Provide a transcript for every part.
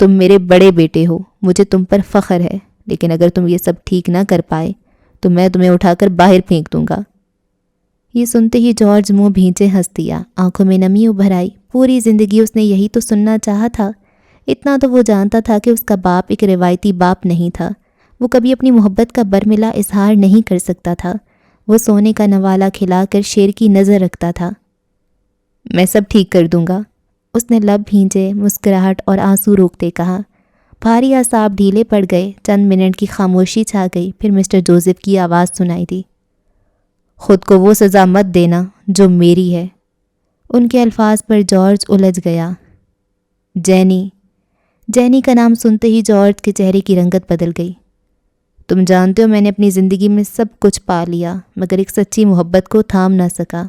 تم میرے بڑے بیٹے ہو، مجھے تم پر فخر ہے، لیکن اگر تم یہ سب ٹھیک نہ کر پائے تو میں تمہیں اٹھا کر باہر پھینک دوں گا۔ یہ سنتے ہی جارج منہ بھینچے ہنس دیا، آنکھوں میں نمی ابھر آئی۔ پوری زندگی اس نے یہی تو سننا چاہا تھا۔ اتنا تو وہ جانتا تھا کہ اس کا باپ ایک روایتی باپ نہیں تھا، وہ کبھی اپنی محبت کا برملا اظہار نہیں کر سکتا تھا، وہ سونے کا نوالا کھلا کر شیر کی نظر رکھتا تھا۔ میں سب ٹھیک کر دوں گا، اس نے لب بھینچے، مسکراہٹ اور آنسو روکتے کہا۔ بھاری اعصاب ڈھیلے پڑ گئے، چند منٹ کی خاموشی چھا گئی، پھر مسٹر جوزف کی آواز سنائی دی، خود کو وہ سزا مت دینا جو میری ہے۔ ان کے الفاظ پر جارج الجھ گیا۔ جینی کا نام سنتے ہی جارج کے چہرے کی رنگت بدل گئی۔ تم جانتے ہو میں نے اپنی زندگی میں سب کچھ پا لیا، مگر ایک سچی محبت کو تھام نہ سکا۔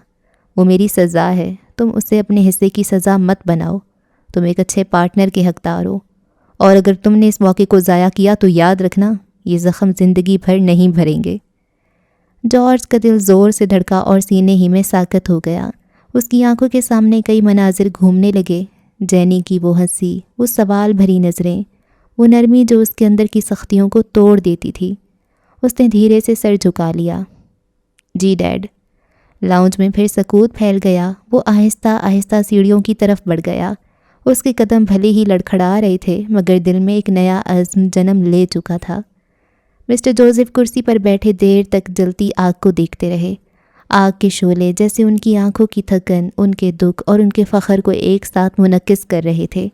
وہ میری سزا ہے، تم اسے اپنے حصے کی سزا مت بناؤ۔ تم ایک اچھے پارٹنر کے حقدار ہو، اور اگر تم نے اس موقع کو ضائع کیا تو یاد رکھنا یہ زخم زندگی بھر نہیں بھریں گے۔ جارج کا دل زور سے دھڑکا اور سینے ہی میں ساکت ہو گیا۔ اس کی آنکھوں کے سامنے کئی مناظر گھومنے لگے، جینی کی وہ ہنسی، وہ سوال بھری نظریں، وہ نرمی جو اس کے اندر کی سختیوں کو توڑ دیتی تھی۔ اس نے دھیرے سے سر جھکا لیا۔ جی ڈیڈ۔ لاؤنج میں پھر سکوت پھیل گیا۔ وہ آہستہ آہستہ سیڑھیوں کی طرف بڑھ گیا۔ اس کے قدم بھلے ہی لڑکھڑا رہے تھے، مگر دل میں ایک نیا عزم جنم لے چکا تھا۔ مسٹر جوزف کرسی پر بیٹھے دیر تک جلتی آگ کو دیکھتے رہے۔ آگ کے شعلے جیسے ان کی آنکھوں کی تھکن، ان کے دکھ اور ان کے فخر کو ایک ساتھ منعکس کر رہے تھے۔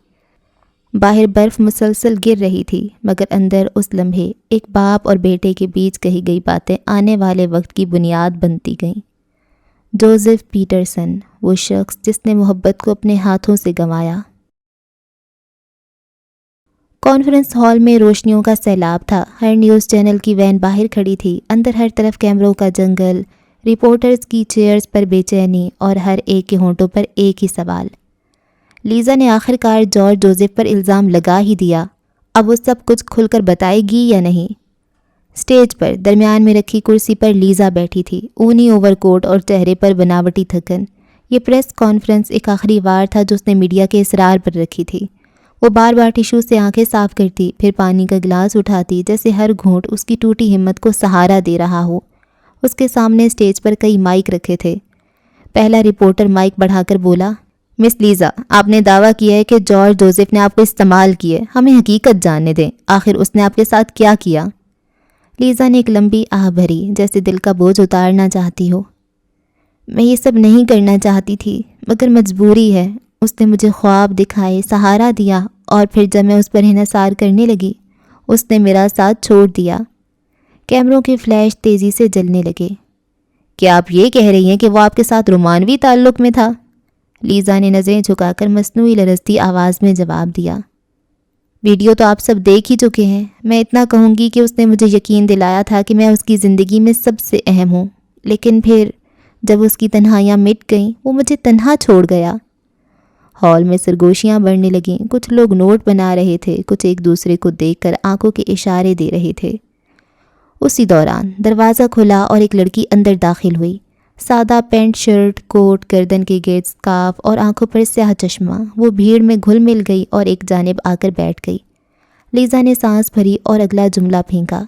باہر برف مسلسل گر رہی تھی، مگر اندر اس لمحے ایک باپ اور بیٹے کے بیچ کہی گئی باتیں آنے والے وقت کی بنیاد بنتی گئیں۔ جوزف پیٹرسن، وہ شخص جس نے محبت کو اپنے ہاتھوں سے گنوایا۔ کانفرنس ہال میں روشنیوں کا سیلاب تھا۔ ہر نیوز چینل کی وین باہر کھڑی تھی، اندر ہر طرف کیمروں کا جنگل، رپورٹرز کی چیئرز پر بے چینی، اور ہر ایک کے ہونٹوں پر ایک ہی سوال۔ لیزا نے آخر کار جارج جوزف پر الزام لگا ہی دیا، اب وہ سب کچھ کھل کر بتائے گی یا نہیں؟ اسٹیج پر درمیان میں رکھی کرسی پر لیزا بیٹھی تھی، اونی اوور کوٹ اور چہرے پر بناوٹی تھکن۔ یہ پریس کانفرنس ایک آخری وار تھا جو اس نے میڈیا کے اصرار پر رکھی تھی۔ وہ بار بار ٹیشو سے آنکھیں صاف کرتی، پھر پانی کا گلاس اٹھاتی، جیسے ہر گھونٹ اس کی ٹوٹی ہمت کو سہارا دے رہا ہو۔ اس کے سامنے اسٹیج پر کئی مائک رکھے تھے۔ پہلا رپورٹر مائک بڑھا کر بولا، مس لیزا، آپ نے دعویٰ کیا ہے کہ جارج جوزف نے آپ کو استعمال کیے، ہمیں حقیقت جاننے دیں، آخر اس نے آپ کے ساتھ کیا کیا؟ لیزا نے ایک لمبی آہ بھری، جیسے دل کا بوجھ اتارنا چاہتی ہو۔ میں یہ سب نہیں کرنا چاہتی تھی، مگر مجبوری ہے۔ اس نے مجھے خواب دکھائے، سہارا دیا، اور پھر جب میں اس پر انحصار کرنے لگی، اس نے میرا ساتھ چھوڑ دیا۔ کیمروں کے فلیش تیزی سے جلنے لگے۔ کیا آپ یہ کہہ رہی ہیں کہ وہ آپ کے ساتھ رومانوی تعلق میں تھا؟ لیزا نے نظریں جھکا کر مصنوعی لرزتی آواز میں جواب دیا۔ ویڈیو تو آپ سب دیکھ ہی چکے ہیں۔ میں اتنا کہوں گی کہ اس نے مجھے یقین دلایا تھا کہ میں اس کی زندگی میں سب سے اہم ہوں، لیکن پھر جب اس کی تنہائیاں مٹ گئیں، وہ مجھے تنہا چھوڑ گیا۔ ہال میں سرگوشیاں بڑھنے لگیں، کچھ لوگ نوٹ بنا رہے تھے، کچھ ایک دوسرے کو دیکھ کر آنکھوں کے اشارے دے رہے تھے۔ اسی دوران دروازہ کھلا اور ایک لڑکی اندر داخل ہوئی، سادہ پینٹ شرٹ، کوٹ، گردن کے گرد سکارف اور آنکھوں پر سیاہ چشمہ۔ وہ بھیڑ میں گھل مل گئی اور ایک جانب آ کر بیٹھ گئی۔ لیزا نے سانس بھری اور اگلا جملہ پھینکا،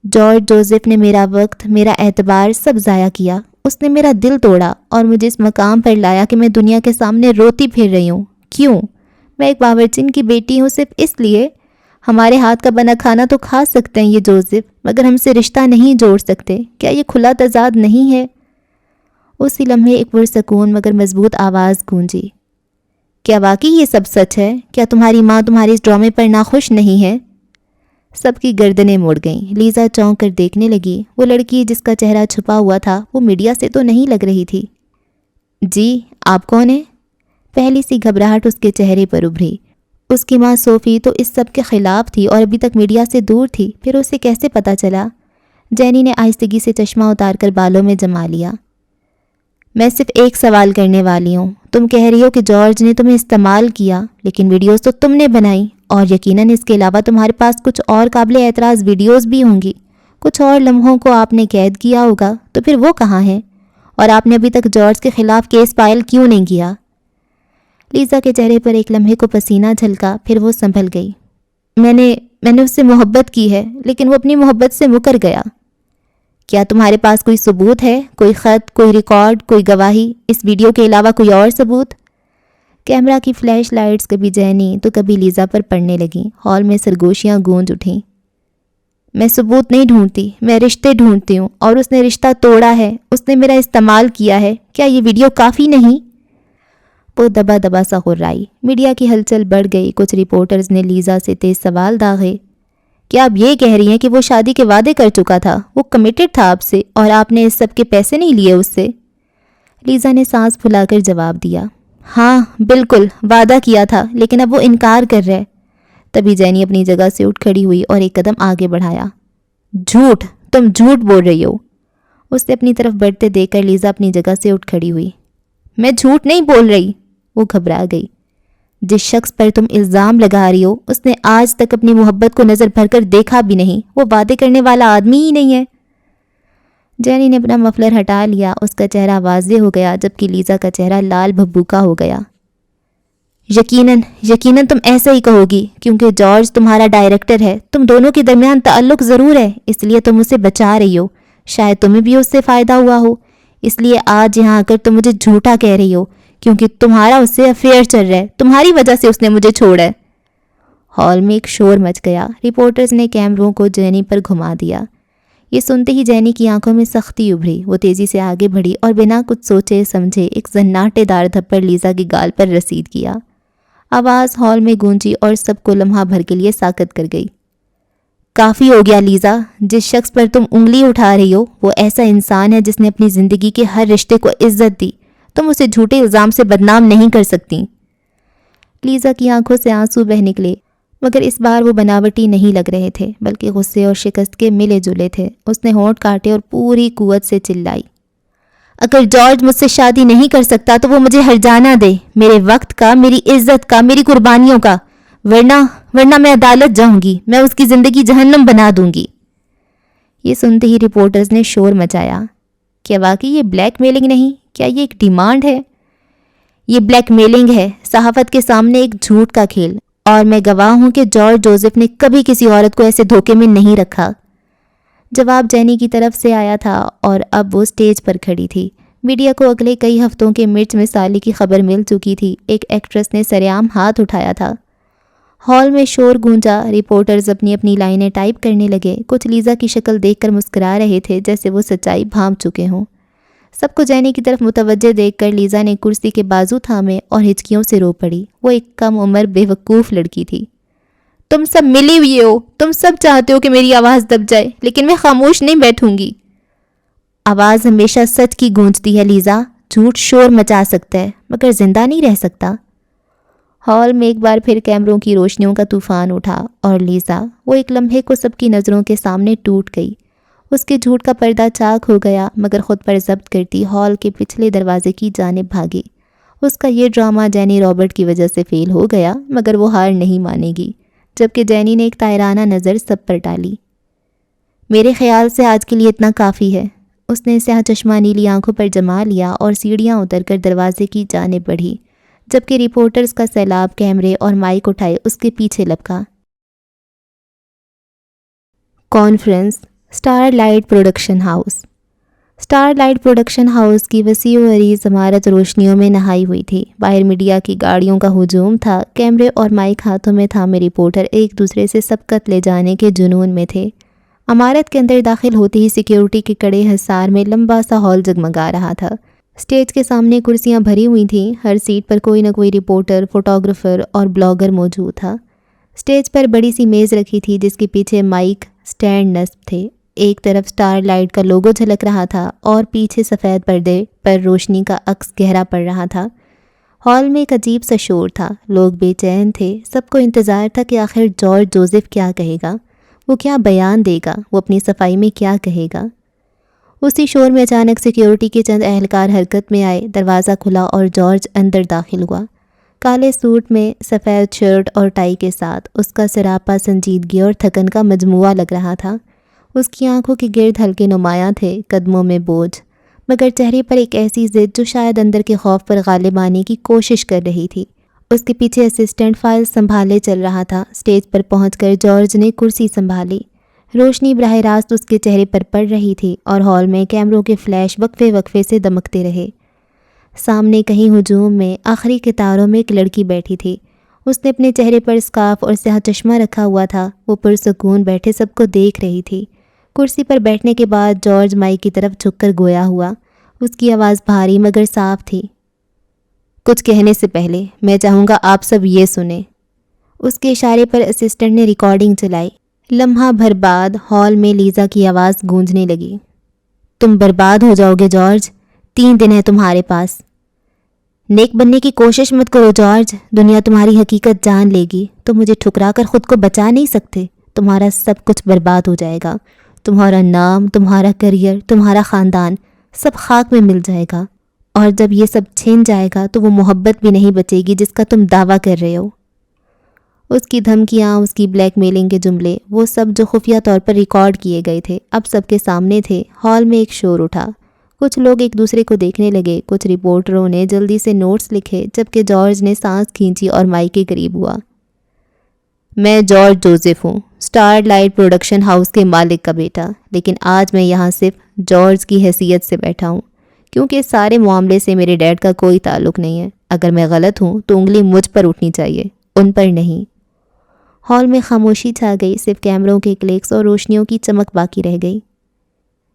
جارج جوزف نے میرا وقت، میرا اعتبار سب ضائع کیا۔ اس نے میرا دل توڑا اور مجھے اس مقام پر لایا کہ میں دنیا کے سامنے روتی پھر رہی ہوں۔ کیوں؟ میں ایک باورچن کی بیٹی ہوں، صرف اس لیے۔ ہمارے ہاتھ کا بنا کھانا تو کھا سکتے ہیں یہ جوزف، مگر ہم سے رشتہ نہیں جوڑ سکتے۔ کیا یہ کھلا تضاد نہیں ہے؟ اسی لمحے ایک پرسکون مگر مضبوط آواز گونجی، کیا واقعی یہ سب سچ ہے؟ کیا تمہاری ماں تمہارے اس ڈرامے پر ناخوش نہیں ہے؟ سب کی گردنیں مڑ گئیں۔ لیزا چونک کر دیکھنے لگی۔ وہ لڑکی جس کا چہرہ چھپا ہوا تھا، وہ میڈیا سے تو نہیں لگ رہی تھی۔ جی، آپ کون ہیں؟ پہلی سی گھبراہٹ اس کے چہرے پر ابھری۔ اس کی ماں صوفی تو اس سب کے خلاف تھی اور ابھی تک میڈیا سے دور تھی، پھر اسے کیسے پتہ چلا؟ جینی نے آہستگی سے چشمہ اتار کر بالوں میں جما لیا۔ میں صرف ایک سوال کرنے والی ہوں۔ تم کہہ رہی ہو کہ جارج نے تمہیں استعمال کیا، لیکن ویڈیوز تو تم نے بنائی، اور یقیناً اس کے علاوہ تمہارے پاس کچھ اور قابل اعتراض ویڈیوز بھی ہوں گی۔ کچھ اور لمحوں کو آپ نے قید کیا ہوگا، تو پھر وہ کہاں ہیں؟ اور آپ نے ابھی تک جارج کے خلاف کیس فائل کیوں نہیں کیا؟ لیزا کے چہرے پر ایک لمحے کو پسینہ جھلکا، پھر وہ سنبھل گئی۔ میں نے اس سے محبت کی ہے، لیکن وہ اپنی محبت سے مکر گیا۔ کیا تمہارے پاس کوئی ثبوت ہے؟ کوئی خط، کوئی ریکارڈ، کوئی گواہی؟ اس ویڈیو کے علاوہ کوئی اور ثبوت؟ کیمرہ کی فلیش لائٹس کبھی جینی تو کبھی لیزا پر پڑنے لگیں۔ ہال میں سرگوشیاں گونج اٹھیں۔ میں ثبوت نہیں ڈھونڈتی، میں رشتے ڈھونڈتی ہوں، اور اس نے رشتہ توڑا ہے، اس نے میرا استعمال کیا ہے۔ کیا یہ ویڈیو کافی نہیں؟ وہ دبا دبا سا غرائی۔ میڈیا کی ہلچل بڑھ گئی۔ کچھ رپورٹرز نے لیزا سے تیز سوال داغے۔ کیا آپ یہ کہہ رہی ہیں کہ وہ شادی کے وعدے کر چکا تھا، وہ کمیٹڈ تھا آپ سے، اور آپ نے اس سب کے پیسے نہیں لیے اس سے؟ لیزا نے سانس پھلا کر جواب دیا، ہاں بالکل، وعدہ کیا تھا، لیکن اب وہ انکار کر رہا ہے۔ تبھی جینی اپنی جگہ سے اٹھ کھڑی ہوئی اور ایک قدم آگے بڑھایا۔ جھوٹ، تم جھوٹ بول رہی ہو۔ اس نے اپنی طرف بڑھتے دیکھ کر لیزا اپنی جگہ سے اٹھ کھڑی ہوئی۔ میں جھوٹ نہیں بول رہی۔ وہ گھبرا گئی۔ جس شخص پر تم الزام لگا رہی ہو، اس نے آج تک اپنی محبت کو نظر بھر کر دیکھا بھی نہیں، وہ وعدے کرنے والا آدمی ہی نہیں ہے۔ جینی نے اپنا مفلر ہٹا لیا۔ اس کا چہرہ واضح ہو گیا، جبکہ لیزا کا چہرہ لال بھبوکا ہو گیا۔ یقیناً تم ایسا ہی کہو گی، کیونکہ جارج تمہارا ڈائریکٹر ہے، تم دونوں کے درمیان تعلق ضرور ہے، اس لیے تم اسے بچا رہی ہو۔ شاید تمہیں بھی اس سے فائدہ ہوا ہو، اس لیے آج یہاں آ کر تم مجھے جھوٹا کہہ رہی ہو، کیونکہ تمہارا اس سے افیئر چل رہا ہے، تمہاری وجہ سے اس نے مجھے چھوڑا ہے۔ ہال میں ایک شور مچ گیا۔ رپورٹرز نے کیمروں کو جینی پر گھما دیا۔ یہ سنتے ہی جینی کی آنکھوں میں سختی ابھری۔ وہ تیزی سے آگے بڑھی اور بنا کچھ سوچے سمجھے ایک زناٹے دار تھپڑ لیزا کی گال پر رسید کیا۔ آواز ہال میں گونجی اور سب کو لمحہ بھر کے لیے ساکت کر گئی۔ کافی ہو گیا لیزا، جس شخص پر تم انگلی اٹھا رہی ہو وہ ایسا انسان ہے جس نے اپنی زندگی کے ہر رشتے کو عزت دی۔ تم اسے جھوٹے الزام سے بدنام نہیں کر سکتی۔ لیزا کی آنکھوں سے آنسو بہہ نکلے، مگر اس بار وہ بناوٹی نہیں لگ رہے تھے، بلکہ غصے اور شکست کے ملے جلے تھے۔ اس نے ہونٹ کاٹے اور پوری قوت سے چلائی، اگر جارج مجھ سے شادی نہیں کر سکتا تو وہ مجھے ہرجانہ دے، میرے وقت کا، میری عزت کا، میری قربانیوں کا، ورنہ میں عدالت جاؤں گی، میں اس کی زندگی جہنم بنا دوں گی۔ یہ سنتے ہی رپورٹرز نے شور مچایا۔ کیا واقعی یہ بلیک میلنگ نہیں؟ کیا یہ ایک ڈیمانڈ ہے؟ یہ بلیک میلنگ ہے، صحافت کے سامنے ایک جھوٹ کا کھیل، اور میں گواہ ہوں کہ جارج جوزف نے کبھی کسی عورت کو ایسے دھوکے میں نہیں رکھا۔ جواب جینی کی طرف سے آیا تھا اور اب وہ سٹیج پر کھڑی تھی۔ میڈیا کو اگلے کئی ہفتوں کے مرچ مسالے کی خبر مل چکی تھی۔ ایک ایکٹریس نے سرعام ہاتھ اٹھایا تھا۔ ہال میں شور گونجا۔ رپورٹرز اپنی اپنی لائنیں ٹائپ کرنے لگے۔ کچھ لیزا کی شکل دیکھ کر مسکرا رہے تھے، جیسے وہ سچائی بھانپ چکے ہوں۔ سب کو جینی کی طرف متوجہ دیکھ کر لیزا نے کرسی کے بازو تھامے اور ہچکیوں سے رو پڑی۔ وہ ایک کم عمر بے وقوف لڑکی تھی۔ تم سب ملی ہوئی ہو، تم سب چاہتے ہو کہ میری آواز دب جائے، لیکن میں خاموش نہیں بیٹھوں گی۔ آواز ہمیشہ سچ کی گونجتی ہے لیزا، جھوٹ شور مچا سکتا ہے مگر زندہ نہیں رہ سکتا۔ ہال میں ایک بار پھر کیمروں کی روشنیوں کا طوفان اٹھا اور لیزا وہ ایک لمحے کو سب کی نظروں کے سامنے ٹوٹ گئی۔ اس کے جھوٹ کا پردہ چاک ہو گیا، مگر خود پر ضبط کرتی ہال کے پچھلے دروازے کی جانب بھاگی۔ اس کا یہ ڈرامہ جینی رابرٹ کی وجہ سے فیل ہو گیا، مگر وہ ہار نہیں مانے گی۔ جبکہ جینی نے ایک طائرانہ نظر سب پر ڈالی۔ میرے خیال سے آج کے لیے اتنا کافی ہے۔ اس نے سیاہ چشمہ نیلی آنکھوں پر جما لیا اور سیڑھیاں اتر کر دروازے کی جانب بڑھی، جبکہ رپورٹرز کا سیلاب کیمرے اور مائک اٹھائے اس کے پیچھے لپکا۔ Conference star light production house. Star light production house کی وسیع و عریض عمارت روشنیوں میں نہائی ہوئی تھی۔ باہر میڈیا کی گاڑیوں کا ہجوم تھا۔ کیمرے اور مائک ہاتھوں میں تھامے رپورٹر ایک دوسرے سے سبقت لے جانے کے جنون میں تھے۔ عمارت کے اندر داخل ہوتے ہی سیکیورٹی کے کڑے حصار میں لمبا سا ہال جگمگا رہا تھا۔ سٹیج کے سامنے کرسیاں بھری ہوئی تھیں۔ ہر سیٹ پر کوئی نہ کوئی رپورٹر، فوٹوگرافر اور بلاگر موجود تھا۔ سٹیج پر بڑی سی میز رکھی تھی جس کے پیچھے مائک سٹینڈ نصب تھے۔ ایک طرف سٹار لائٹ کا لوگو جھلک رہا تھا اور پیچھے سفید پردے پر روشنی کا عکس گہرا پڑ رہا تھا۔ ہال میں ایک عجیب سا شور تھا۔ لوگ بے چین تھے۔ سب کو انتظار تھا کہ آخر جارج جوزف کیا کہے گا، وہ کیا بیان دے گا، وہ اپنی صفائی میں کیا کہے گا۔ اسی شور میں اچانک سیکیورٹی کے چند اہلکار حرکت میں آئے۔ دروازہ کھلا اور جارج اندر داخل ہوا۔ کالے سوٹ میں، سفید شرٹ اور ٹائی کے ساتھ۔ اس کا سراپا سنجیدگی اور تھکن کا مجموعہ لگ رہا تھا۔ اس کی آنکھوں کے گرد ہلکے نمایاں تھے، قدموں میں بوجھ، مگر چہرے پر ایک ایسی ضد جو شاید اندر کے خوف پر غالب آنے کی کوشش کر رہی تھی۔ اس کے پیچھے اسسٹنٹ فائل سنبھالے چل رہا تھا۔ اسٹیج پر پہنچ کر جارج نے کرسی سنبھالی۔ روشنی براہ راست اس کے چہرے پر پڑ رہی تھی اور ہال میں کیمروں کے فلیش وقفے وقفے سے دمکتے رہے۔ سامنے کہیں ہجوم میں آخری قطاروں میں ایک لڑکی بیٹھی تھی۔ اس نے اپنے چہرے پر اسکارف اور سیاہ چشمہ رکھا ہوا تھا۔ وہ پرسکون بیٹھے سب کو دیکھ رہی تھی۔ کرسی پر بیٹھنے کے بعد جارج مائک کی طرف جھک کر گویا ہوا۔ اس کی آواز بھاری مگر صاف تھی۔ کچھ کہنے سے پہلے میں چاہوں گا آپ سب یہ سنیں۔ اس کے اشارے پر اسسٹنٹ نے ریکارڈنگ چلائی۔ لمحہ بھر بعد ہال میں لیزا کی آواز گونجنے لگی۔ تم برباد ہو جاؤ گے جارج، 3 دن ہے تمہارے پاس۔ نیک بننے کی کوشش مت کرو جارج، دنیا تمہاری حقیقت جان لے گی۔ تم مجھے ٹھکرا کر خود کو بچا نہیں سکتے۔ تمہارا سب کچھ برباد ہو جائے گا۔ تمہارا نام، تمہارا کریئر، تمہارا خاندان، سب خاک میں مل جائے گا۔ اور جب یہ سب چھن جائے گا تو وہ محبت بھی نہیں بچے گی جس کا تم دعویٰ کر رہے ہو۔ اس کی دھمکیاں، اس کی بلیک میلنگ کے جملے، وہ سب جو خفیہ طور پر ریکارڈ کیے گئے تھے، اب سب کے سامنے تھے۔ ہال میں ایک شور اٹھا۔ کچھ لوگ ایک دوسرے کو دیکھنے لگے۔ کچھ رپورٹروں نے جلدی سے نوٹس لکھے، جبکہ جارج نے سانس کھینچی اور مائک کے قریب ہوا۔ میں جارج جوزف ہوں، سٹار لائٹ پروڈکشن ہاؤس کے مالک کا بیٹا، لیکن آج میں یہاں صرف جارج کی حیثیت سے بیٹھا ہوں، کیونکہ اس سارے معاملے سے میرے ڈیڈ کا کوئی تعلق نہیں ہے۔ اگر میں غلط ہوں تو انگلی مجھ پر اٹھنی چاہیے، ان پر نہیں۔ ہال میں خاموشی چھا گئی، صرف کیمروں کے کلکس اور روشنیوں کی چمک باقی رہ گئی۔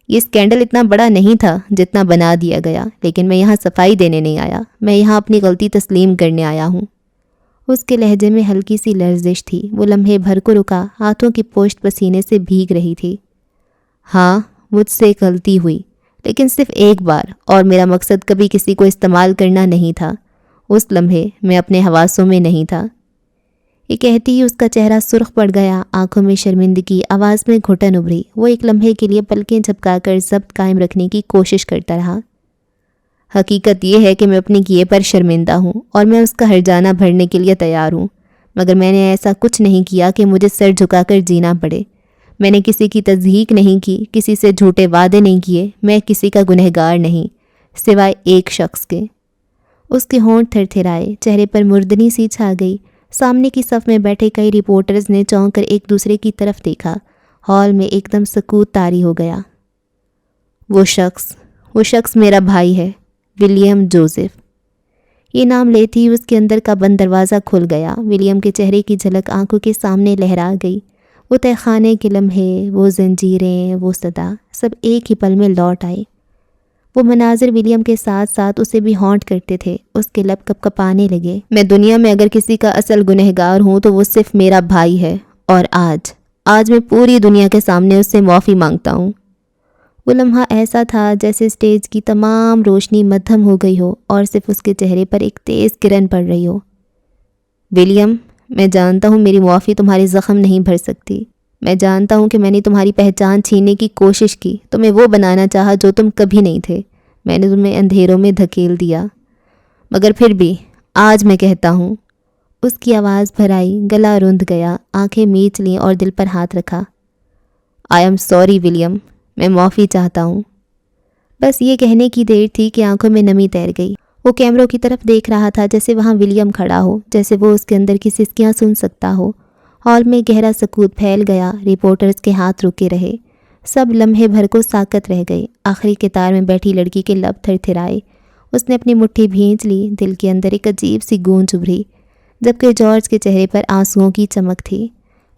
یہ اسکینڈل اتنا بڑا نہیں تھا جتنا بنا دیا گیا، لیکن میں یہاں صفائی دینے نہیں آیا، میں یہاں اپنی غلطی تسلیم کرنے آیا ہوں۔ اس کے لہجے میں ہلکی سی لرزش تھی۔ وہ لمحے بھر کو رکا، ہاتھوں کی پوشت پسینے سے بھیگ رہی تھی۔ ہاں، مجھ سے ایک غلطی ہوئی، لیکن صرف ایک بار، اور میرا مقصد کبھی کسی کو استعمال کرنا نہیں تھا۔ اس لمحے میں اپنے حواسوں میں نہیں تھا۔ یہ کہتی ہی اس کا چہرہ سرخ پڑ گیا، آنکھوں میں شرمندگی، آواز میں گھٹن ابھری۔ وہ ایک لمحے کے لیے پلکیں جھپکا کر ضبط قائم رکھنے کی کوشش کرتا رہا۔ حقیقت یہ ہے کہ میں اپنے کیے پر شرمندہ ہوں، اور میں اس کا ہرجانہ بھرنے کے لیے تیار ہوں، مگر میں نے ایسا کچھ نہیں کیا کہ مجھے سر جھکا کر جینا پڑے۔ میں نے کسی کی تضحیک نہیں کی، کسی سے جھوٹے وعدے نہیں کیے۔ میں کسی کا گنہگار نہیں، سوائے ایک شخص کے۔ اس کے ہونٹ تھر تھرائے، چہرے پر مردنی سی چھا گئی۔ سامنے کی صف میں بیٹھے کئی رپورٹرز نے چونک کر ایک دوسرے کی طرف دیکھا۔ ہال میں ایک دم سکوت طاری ہو گیا۔ وہ شخص میرا بھائی ہے، ولیم جوزف۔ یہ نام لیتے ہی اس کے اندر کا بند دروازہ کھل گیا۔ ولیم کے چہرے کی جھلک آنکھوں کے سامنے لہرا گئی۔ وہ تہہ خانے کے لمحے، وہ زنجیریں، وہ صدا، سب ایک ہی پل میں لوٹ آئے۔ وہ مناظر ولیم کے ساتھ ساتھ اسے بھی ہانٹ کرتے تھے۔ اس کے لب کپ کپانے لگے۔ میں دنیا میں اگر کسی کا اصل گنہگار ہوں تو وہ صرف میرا بھائی ہے، اور آج میں پوری دنیا کے سامنے اس سے معافی مانگتا ہوں۔ وہ لمحہ ایسا تھا جیسے اسٹیج کی تمام روشنی مدھم ہو گئی ہو اور صرف اس کے چہرے پر ایک تیز کرن پڑ رہی ہو۔ ولیم، میں جانتا ہوں میری معافی تمہارے زخم نہیں بھر سکتی۔ میں جانتا ہوں کہ میں نے تمہاری پہچان چھیننے کی کوشش کی، تمہیں وہ بنانا چاہا جو تم کبھی نہیں تھے۔ میں نے تمہیں اندھیروں میں دھکیل دیا، مگر پھر بھی آج میں کہتا ہوں۔ اس کی آواز بھر آئی، گلا رند گیا، آنکھیں میچ لیں اور دل پر ہاتھ رکھا۔ آئی ایم سوری ولیم، میں معافی چاہتا ہوں۔ بس یہ کہنے کی دیر تھی کہ آنکھوں میں نمی تیر گئی۔ وہ کیمروں کی طرف دیکھ رہا تھا جیسے وہاں ولیم کھڑا ہو، جیسے وہ اس کے اندر کی سسکیاں سن سکتا ہو۔ ہال میں گہرا سکوت پھیل گیا۔ رپورٹرز کے ہاتھ رکے رہے، سب لمحے بھر کو ساکت رہ گئے۔ آخری قطار میں بیٹھی لڑکی کے لب تھر تھرائے۔ اس نے اپنی مٹھی بھینچ لی، دل کے اندر ایک عجیب سی گونج ابھری، جبکہ جارج کے چہرے پر آنسوؤں کی چمک تھی۔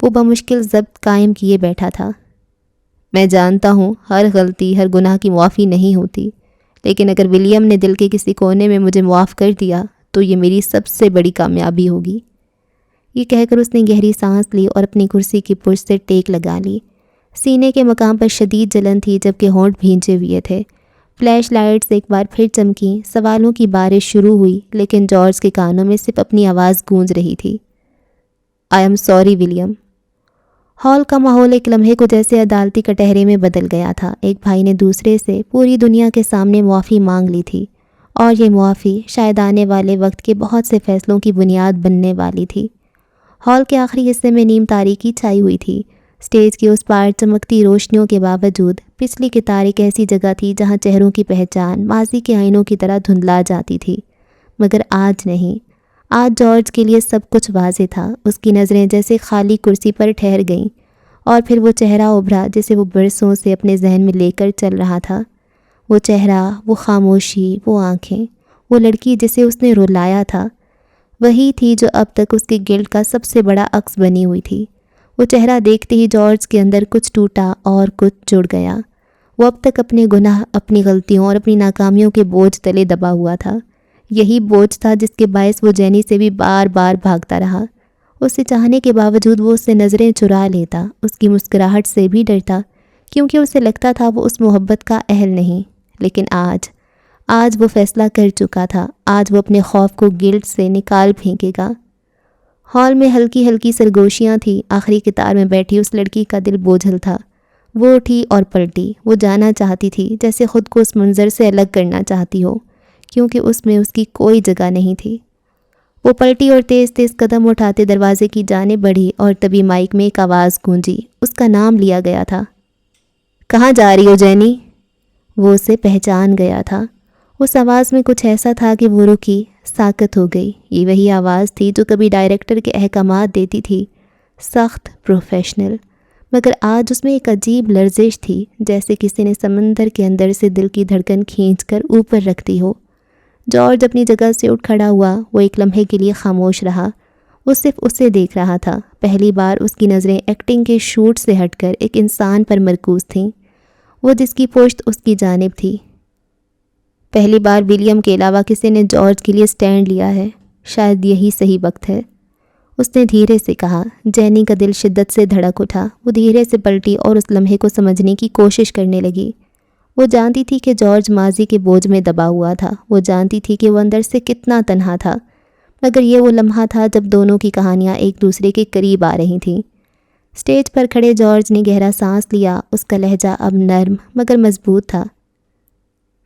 وہ بمشکل ضبط قائم کیے بیٹھا تھا۔ میں جانتا ہوں ہر غلطی، ہر گناہ کی معافی نہیں ہوتی، لیکن اگر ولیم نے دل کے کسی کونے میں مجھے معاف کر دیا تو یہ میری سب سے بڑی کامیابی ہوگی۔ یہ کہہ کر اس نے گہری سانس لی اور اپنی کرسی کی پشت سے ٹیک لگا لی۔ سینے کے مقام پر شدید جلن تھی، جبکہ ہونٹ بھینچے ہوئے تھے۔ فلیش لائٹس ایک بار پھر چمکیں، سوالوں کی بارش شروع ہوئی، لیکن جارج کے کانوں میں صرف اپنی آواز گونج رہی تھی۔ I am sorry William. Hall کا ماحول ایک لمحے کو جیسے عدالتی کٹہرے میں بدل گیا تھا۔ ایک بھائی نے دوسرے سے پوری دنیا کے سامنے معافی مانگ لی تھی، اور یہ معافی شاید آنے والے وقت کے بہت سے فیصلوں کی بنیاد بننے والی تھی۔ ہال کے آخری حصے میں نیم تاریکی چھائی ہوئی تھی۔ اسٹیج کی اس پار چمکتی روشنیوں کے باوجود پچھلی قطار ایک ایسی جگہ تھی جہاں چہروں کی پہچان ماضی کے آئینوں کی طرح دھندلا جاتی تھی، مگر آج نہیں۔ آج جارج کے لیے سب کچھ واضح تھا۔ اس کی نظریں جیسے خالی کرسی پر ٹھہر گئیں اور پھر وہ چہرہ ابھرا جسے وہ برسوں سے اپنے ذہن میں لے کر چل رہا تھا۔ وہ چہرہ، وہ خاموشی، وہ آنکھیں، وہ لڑکی جسے اس نے رلایا تھا، وہی تھی جو اب تک اس کے گلٹ کا سب سے بڑا عکس بنی ہوئی تھی۔ وہ چہرہ دیکھتے ہی جارج کے اندر کچھ ٹوٹا اور کچھ جڑ گیا۔ وہ اب تک اپنے گناہ، اپنی غلطیوں اور اپنی ناکامیوں کے بوجھ تلے دبا ہوا تھا۔ یہی بوجھ تھا جس کے باعث وہ جینی سے بھی بار بار بھاگتا رہا۔ اسے چاہنے کے باوجود وہ اس سے نظریں چرا لیتا، اس کی مسکراہٹ سے بھی ڈرتا، کیونکہ اسے لگتا تھا وہ اس محبت کا اہل نہیں۔ لیکن آج وہ فیصلہ کر چکا تھا۔ آج وہ اپنے خوف کو گلٹ سے نکال پھینکے گا۔ ہال میں ہلکی ہلکی سرگوشیاں تھیں۔ آخری قطار میں بیٹھی اس لڑکی کا دل بوجھل تھا۔ وہ اٹھی اور پلٹی۔ وہ جانا چاہتی تھی، جیسے خود کو اس منظر سے الگ کرنا چاہتی ہو، کیونکہ اس میں اس کی کوئی جگہ نہیں تھی۔ وہ پلٹی اور تیز تیز قدم اٹھاتے دروازے کی جانب بڑھی اور تبھی مائک میں ایک آواز گونجی۔ اس کا نام لیا گیا تھا۔ کہاں جا رہی ہو جینی؟ وہ اسے پہچان گیا تھا۔ اس آواز میں کچھ ایسا تھا کہ وہ رکی، ساکت ہو گئی۔ یہ وہی آواز تھی جو کبھی ڈائریکٹر کے احکامات دیتی تھی، سخت، پروفیشنل، مگر آج اس میں ایک عجیب لرزش تھی، جیسے کسی نے سمندر کے اندر سے دل کی دھڑکن کھینچ کر اوپر رکھ دی ہو۔ جارج اپنی جگہ سے اٹھ کھڑا ہوا۔ وہ ایک لمحے کے لیے خاموش رہا۔ وہ صرف اسے دیکھ رہا تھا۔ پہلی بار اس کی نظریں ایکٹنگ کے شوٹ سے ہٹ کر ایک انسان پر مرکوز تھیں، وہ جس کی پشت اس کی جانب تھی۔ پہلی بار ولیم کے علاوہ کسی نے جارج کے لیے سٹینڈ لیا ہے۔ شاید یہی صحیح وقت ہے، اس نے دھیرے سے کہا۔ جینی کا دل شدت سے دھڑک اٹھا۔ وہ دھیرے سے پلٹی اور اس لمحے کو سمجھنے کی کوشش کرنے لگی۔ وہ جانتی تھی کہ جارج ماضی کے بوجھ میں دبا ہوا تھا۔ وہ جانتی تھی کہ وہ اندر سے کتنا تنہا تھا، مگر یہ وہ لمحہ تھا جب دونوں کی کہانیاں ایک دوسرے کے قریب آ رہی تھیں۔ اسٹیج پر کھڑے جارج نے گہرا سانس لیا۔ اس کا لہجہ اب نرم مگر مضبوط تھا۔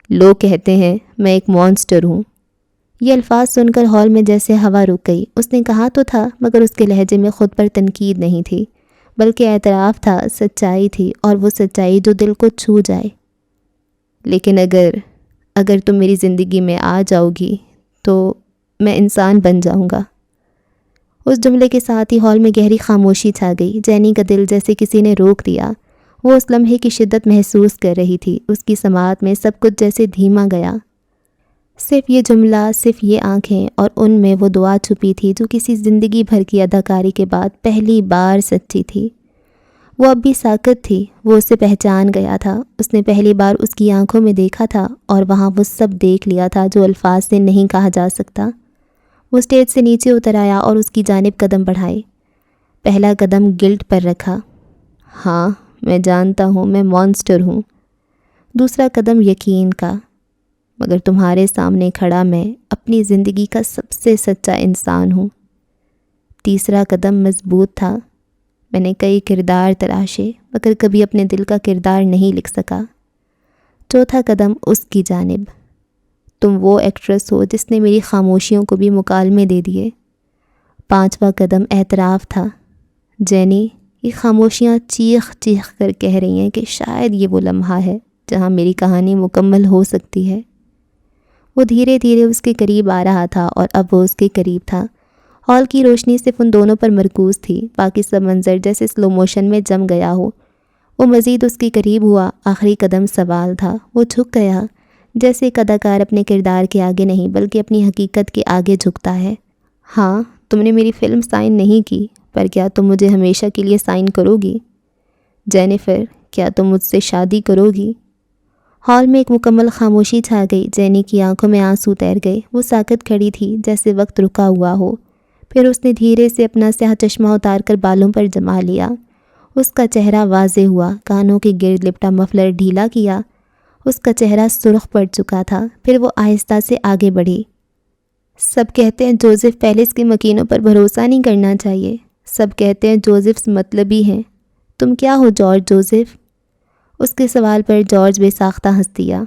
لوگ کہتے ہیں میں ایک مانسٹر ہوں۔ یہ الفاظ سن کر ہال میں جیسے ہوا رک گئی۔ اس نے کہا تو تھا، مگر اس کے لہجے میں خود پر تنقید نہیں تھی، بلکہ اعتراف تھا، سچائی تھی، اور وہ سچائی جو دل کو چھو جائے۔ لیکن اگر تم میری زندگی میں آ جاؤ گی تو میں انسان بن جاؤں گا۔ اس جملے کے ساتھ ہی ہال میں گہری خاموشی چھا گئی۔ جینی کا دل جیسے کسی نے روک دیا۔ وہ اس لمحے کی شدت محسوس کر رہی تھی۔ اس کی سماعت میں سب کچھ جیسے دھیما گیا۔ صرف یہ جملہ، صرف یہ آنکھیں، اور ان میں وہ دعا چھپی تھی جو کسی زندگی بھر کی اداکاری کے بعد پہلی بار سچی تھی۔ وہ اب بھی ساکت تھی۔ وہ اسے پہچان گیا تھا۔ اس نے پہلی بار اس کی آنکھوں میں دیکھا تھا، اور وہاں وہ سب دیکھ لیا تھا جو الفاظ سے نہیں کہا جا سکتا۔ وہ اسٹیج سے نیچے اتر آیا اور اس کی جانب قدم بڑھائے۔ پہلا قدم گلٹ پر رکھا۔ ہاں، میں جانتا ہوں میں مانسٹر ہوں۔ دوسرا قدم یقین کا، مگر تمہارے سامنے کھڑا میں اپنی زندگی کا سب سے سچا انسان ہوں۔ تیسرا قدم مضبوط تھا۔ میں نے کئی کردار تراشے، مگر کبھی اپنے دل کا کردار نہیں لکھ سکا۔ چوتھا قدم اس کی جانب، تم وہ ایکٹریس ہو جس نے میری خاموشیوں کو بھی مکالمے دے دیے۔ پانچواں قدم اعتراف تھا۔ جینی، یہ خاموشیاں چیخ چیخ کر کہہ رہی ہیں کہ شاید یہ وہ لمحہ ہے جہاں میری کہانی مکمل ہو سکتی ہے۔ وہ دھیرے دھیرے اس کے قریب آ رہا تھا، اور اب وہ اس کے قریب تھا۔ ہال کی روشنی صرف ان دونوں پر مرکوز تھی، باقی سب منظر جیسے سلو موشن میں جم گیا ہو۔ وہ مزید اس کے قریب ہوا۔ آخری قدم سوال تھا۔ وہ جھک گیا، جیسے ایک اداکار اپنے کردار کے آگے نہیں بلکہ اپنی حقیقت کے آگے جھکتا ہے۔ ہاں، تم نے میری فلم سائن نہیں کی، پر کیا تم مجھے ہمیشہ کے لیے سائن کرو گی؟ جینیفر، کیا تم مجھ سے شادی کرو گی؟ ہال میں ایک مکمل خاموشی چھا گئی۔ جینی کی آنکھوں میں آنسو تیر گئے۔ وہ ساکت کھڑی تھی، جیسے وقت رکا ہوا ہو۔ پھر اس نے دھیرے سے اپنا سیاہ چشمہ اتار کر بالوں پر جما لیا۔ اس کا چہرہ واضح ہوا، کانوں کے گرد لپٹا مفلر ڈھیلا کیا۔ اس کا چہرہ سرخ پڑ چکا تھا۔ پھر وہ آہستہ سے آگے بڑھی۔ سب کہتے ہیں جوزف پیلس کے مکینوں پر بھروسہ نہیں کرنا چاہیے۔ سب کہتے ہیں جوزف مطلبی ہیں۔ تم کیا ہو جارج جوزف؟ اس کے سوال پر جارج بے ساختہ ہنس دیا۔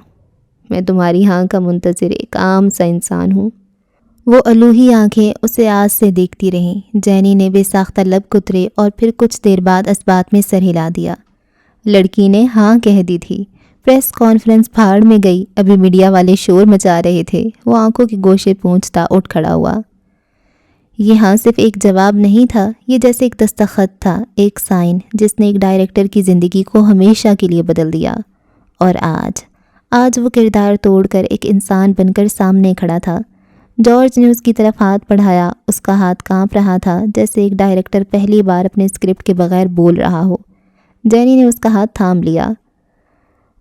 میں تمہاری ہاں کا منتظر ایک عام سا انسان ہوں۔ وہ الوہی آنکھیں اسے آس سے دیکھتی رہیں۔ جینی نے بے ساختہ لب کترے اور پھر کچھ دیر بعد اس بات میں سر ہلا دیا۔ لڑکی نے ہاں کہہ دی تھی۔ پریس کانفرنس پھاڑ میں گئی۔ ابھی میڈیا والے شور مچا رہے تھے۔ وہ آنکھوں کے گوشے پونچھتا اٹھ کھڑا ہوا۔ یہ ہاں صرف ایک جواب نہیں تھا، یہ جیسے ایک دستخط تھا، ایک سائن جس نے ایک ڈائریکٹر کی زندگی کو ہمیشہ کے لیے بدل دیا۔ اور آج وہ کردار توڑ کر ایک انسان بن کر سامنے کھڑا تھا۔ جارج نے اس کی طرف ہاتھ بڑھایا، اس کا ہاتھ کانپ رہا تھا جیسے ایک ڈائریکٹر پہلی بار اپنے اسکرپٹ کے بغیر بول رہا ہو۔ جینی نے اس کا ہاتھ تھام لیا۔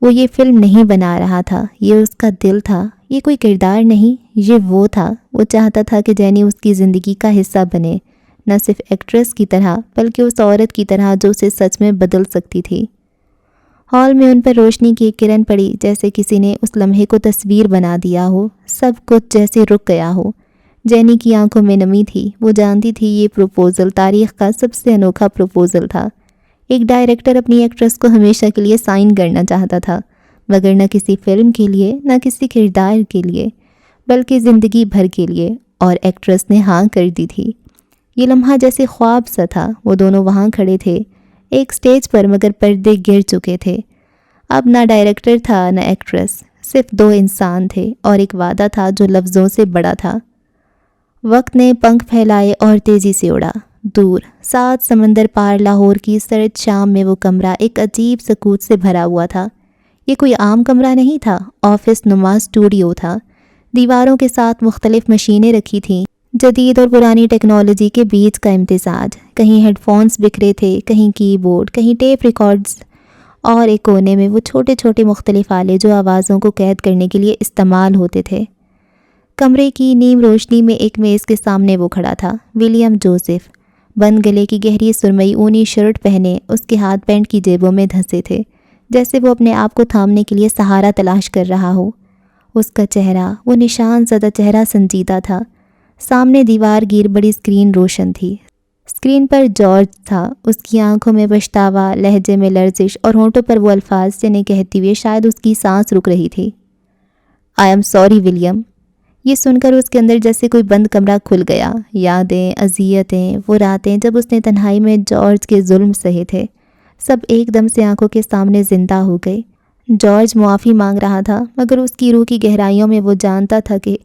وہ یہ فلم نہیں بنا رہا تھا، یہ اس کا دل تھا، یہ کوئی کردار نہیں، یہ وہ تھا۔ وہ چاہتا تھا کہ جینی اس کی زندگی کا حصہ بنے، نہ صرف ایکٹریس کی طرح بلکہ اس عورت کی طرح جو اسے سچ میں بدل سکتی تھی۔ ہال میں ان پر روشنی کی ایک کرن پڑی، جیسے کسی نے اس لمحے کو تصویر بنا دیا ہو، سب کچھ جیسے رک گیا ہو۔ جینی کی آنکھوں میں نمی تھی، وہ جانتی تھی یہ پروپوزل تاریخ کا سب سے انوکھا پروپوزل تھا۔ ایک ڈائریکٹر اپنی ایکٹریس کو ہمیشہ کے لیے سائن کرنا چاہتا تھا، مگر نہ کسی فلم کے لیے، نہ کسی کردار کے لیے، بلکہ زندگی بھر کے لیے، اور ایکٹریس نے ہاں کر دی تھی۔ یہ لمحہ جیسے خواب سا تھا، وہ دونوں وہاں کھڑے تھے، ایک سٹیج پر، مگر پردے گر چکے تھے۔ اب نہ ڈائریکٹر تھا نہ ایکٹریس، صرف دو انسان تھے، اور ایک وعدہ تھا جو لفظوں سے بڑا تھا۔ وقت نے پنکھ پھیلائے اور تیزی سے اڑا۔ دور، 7 سمندر پار لاہور کی سرد شام میں وہ کمرہ ایک عجیب سکوت سے بھرا ہوا تھا۔ یہ کوئی عام کمرہ نہیں تھا، آفس نما اسٹوڈیو تھا۔ دیواروں کے ساتھ مختلف مشینیں رکھی تھیں، جدید اور پرانی ٹیکنالوجی کے بیچ کا امتزاج۔ کہیں ہیڈ فونز بکھرے تھے، کہیں کی بورڈ، کہیں ٹیپ ریکارڈز، اور ایک کونے میں وہ چھوٹے چھوٹے مختلف آلے جو آوازوں کو قید کرنے کے لیے استعمال ہوتے تھے۔ کمرے کی نیم روشنی میں ایک میز کے سامنے وہ کھڑا تھا، ولیم جوزف، بند گلے کی گہری سرمئی اونی شرٹ پہنے، اس کے ہاتھ پینٹ کی جیبوں میں دھنسے تھے، جیسے وہ اپنے آپ کو تھامنے کے لیے سہارا تلاش کر رہا ہو۔ اس کا چہرہ، وہ نشان زدہ چہرہ، سنجیدہ تھا۔ سامنے دیوار گیر بڑی اسکرین روشن تھی۔ اسکرین پر جارج تھا، اس کی آنکھوں میں پچھتاوا، لہجے میں لرزش، اور ہونٹوں پر وہ الفاظ جنہیں کہتی ہوئے شاید اس کی سانس رک رہی تھی، آئی ایم سوری ولیم۔ یہ سن کر اس کے اندر جیسے کوئی بند کمرہ کھل گیا۔ یادیں، اذیتیں، وہ راتیں جب اس نے تنہائی میں جارج کے ظلم سہے تھے، سب ایک دم سے آنکھوں کے سامنے زندہ ہو گئے۔ جارج معافی مانگ رہا تھا، مگر اس کی روح کی گہرائیوں میں وہ جانتا تھا کہ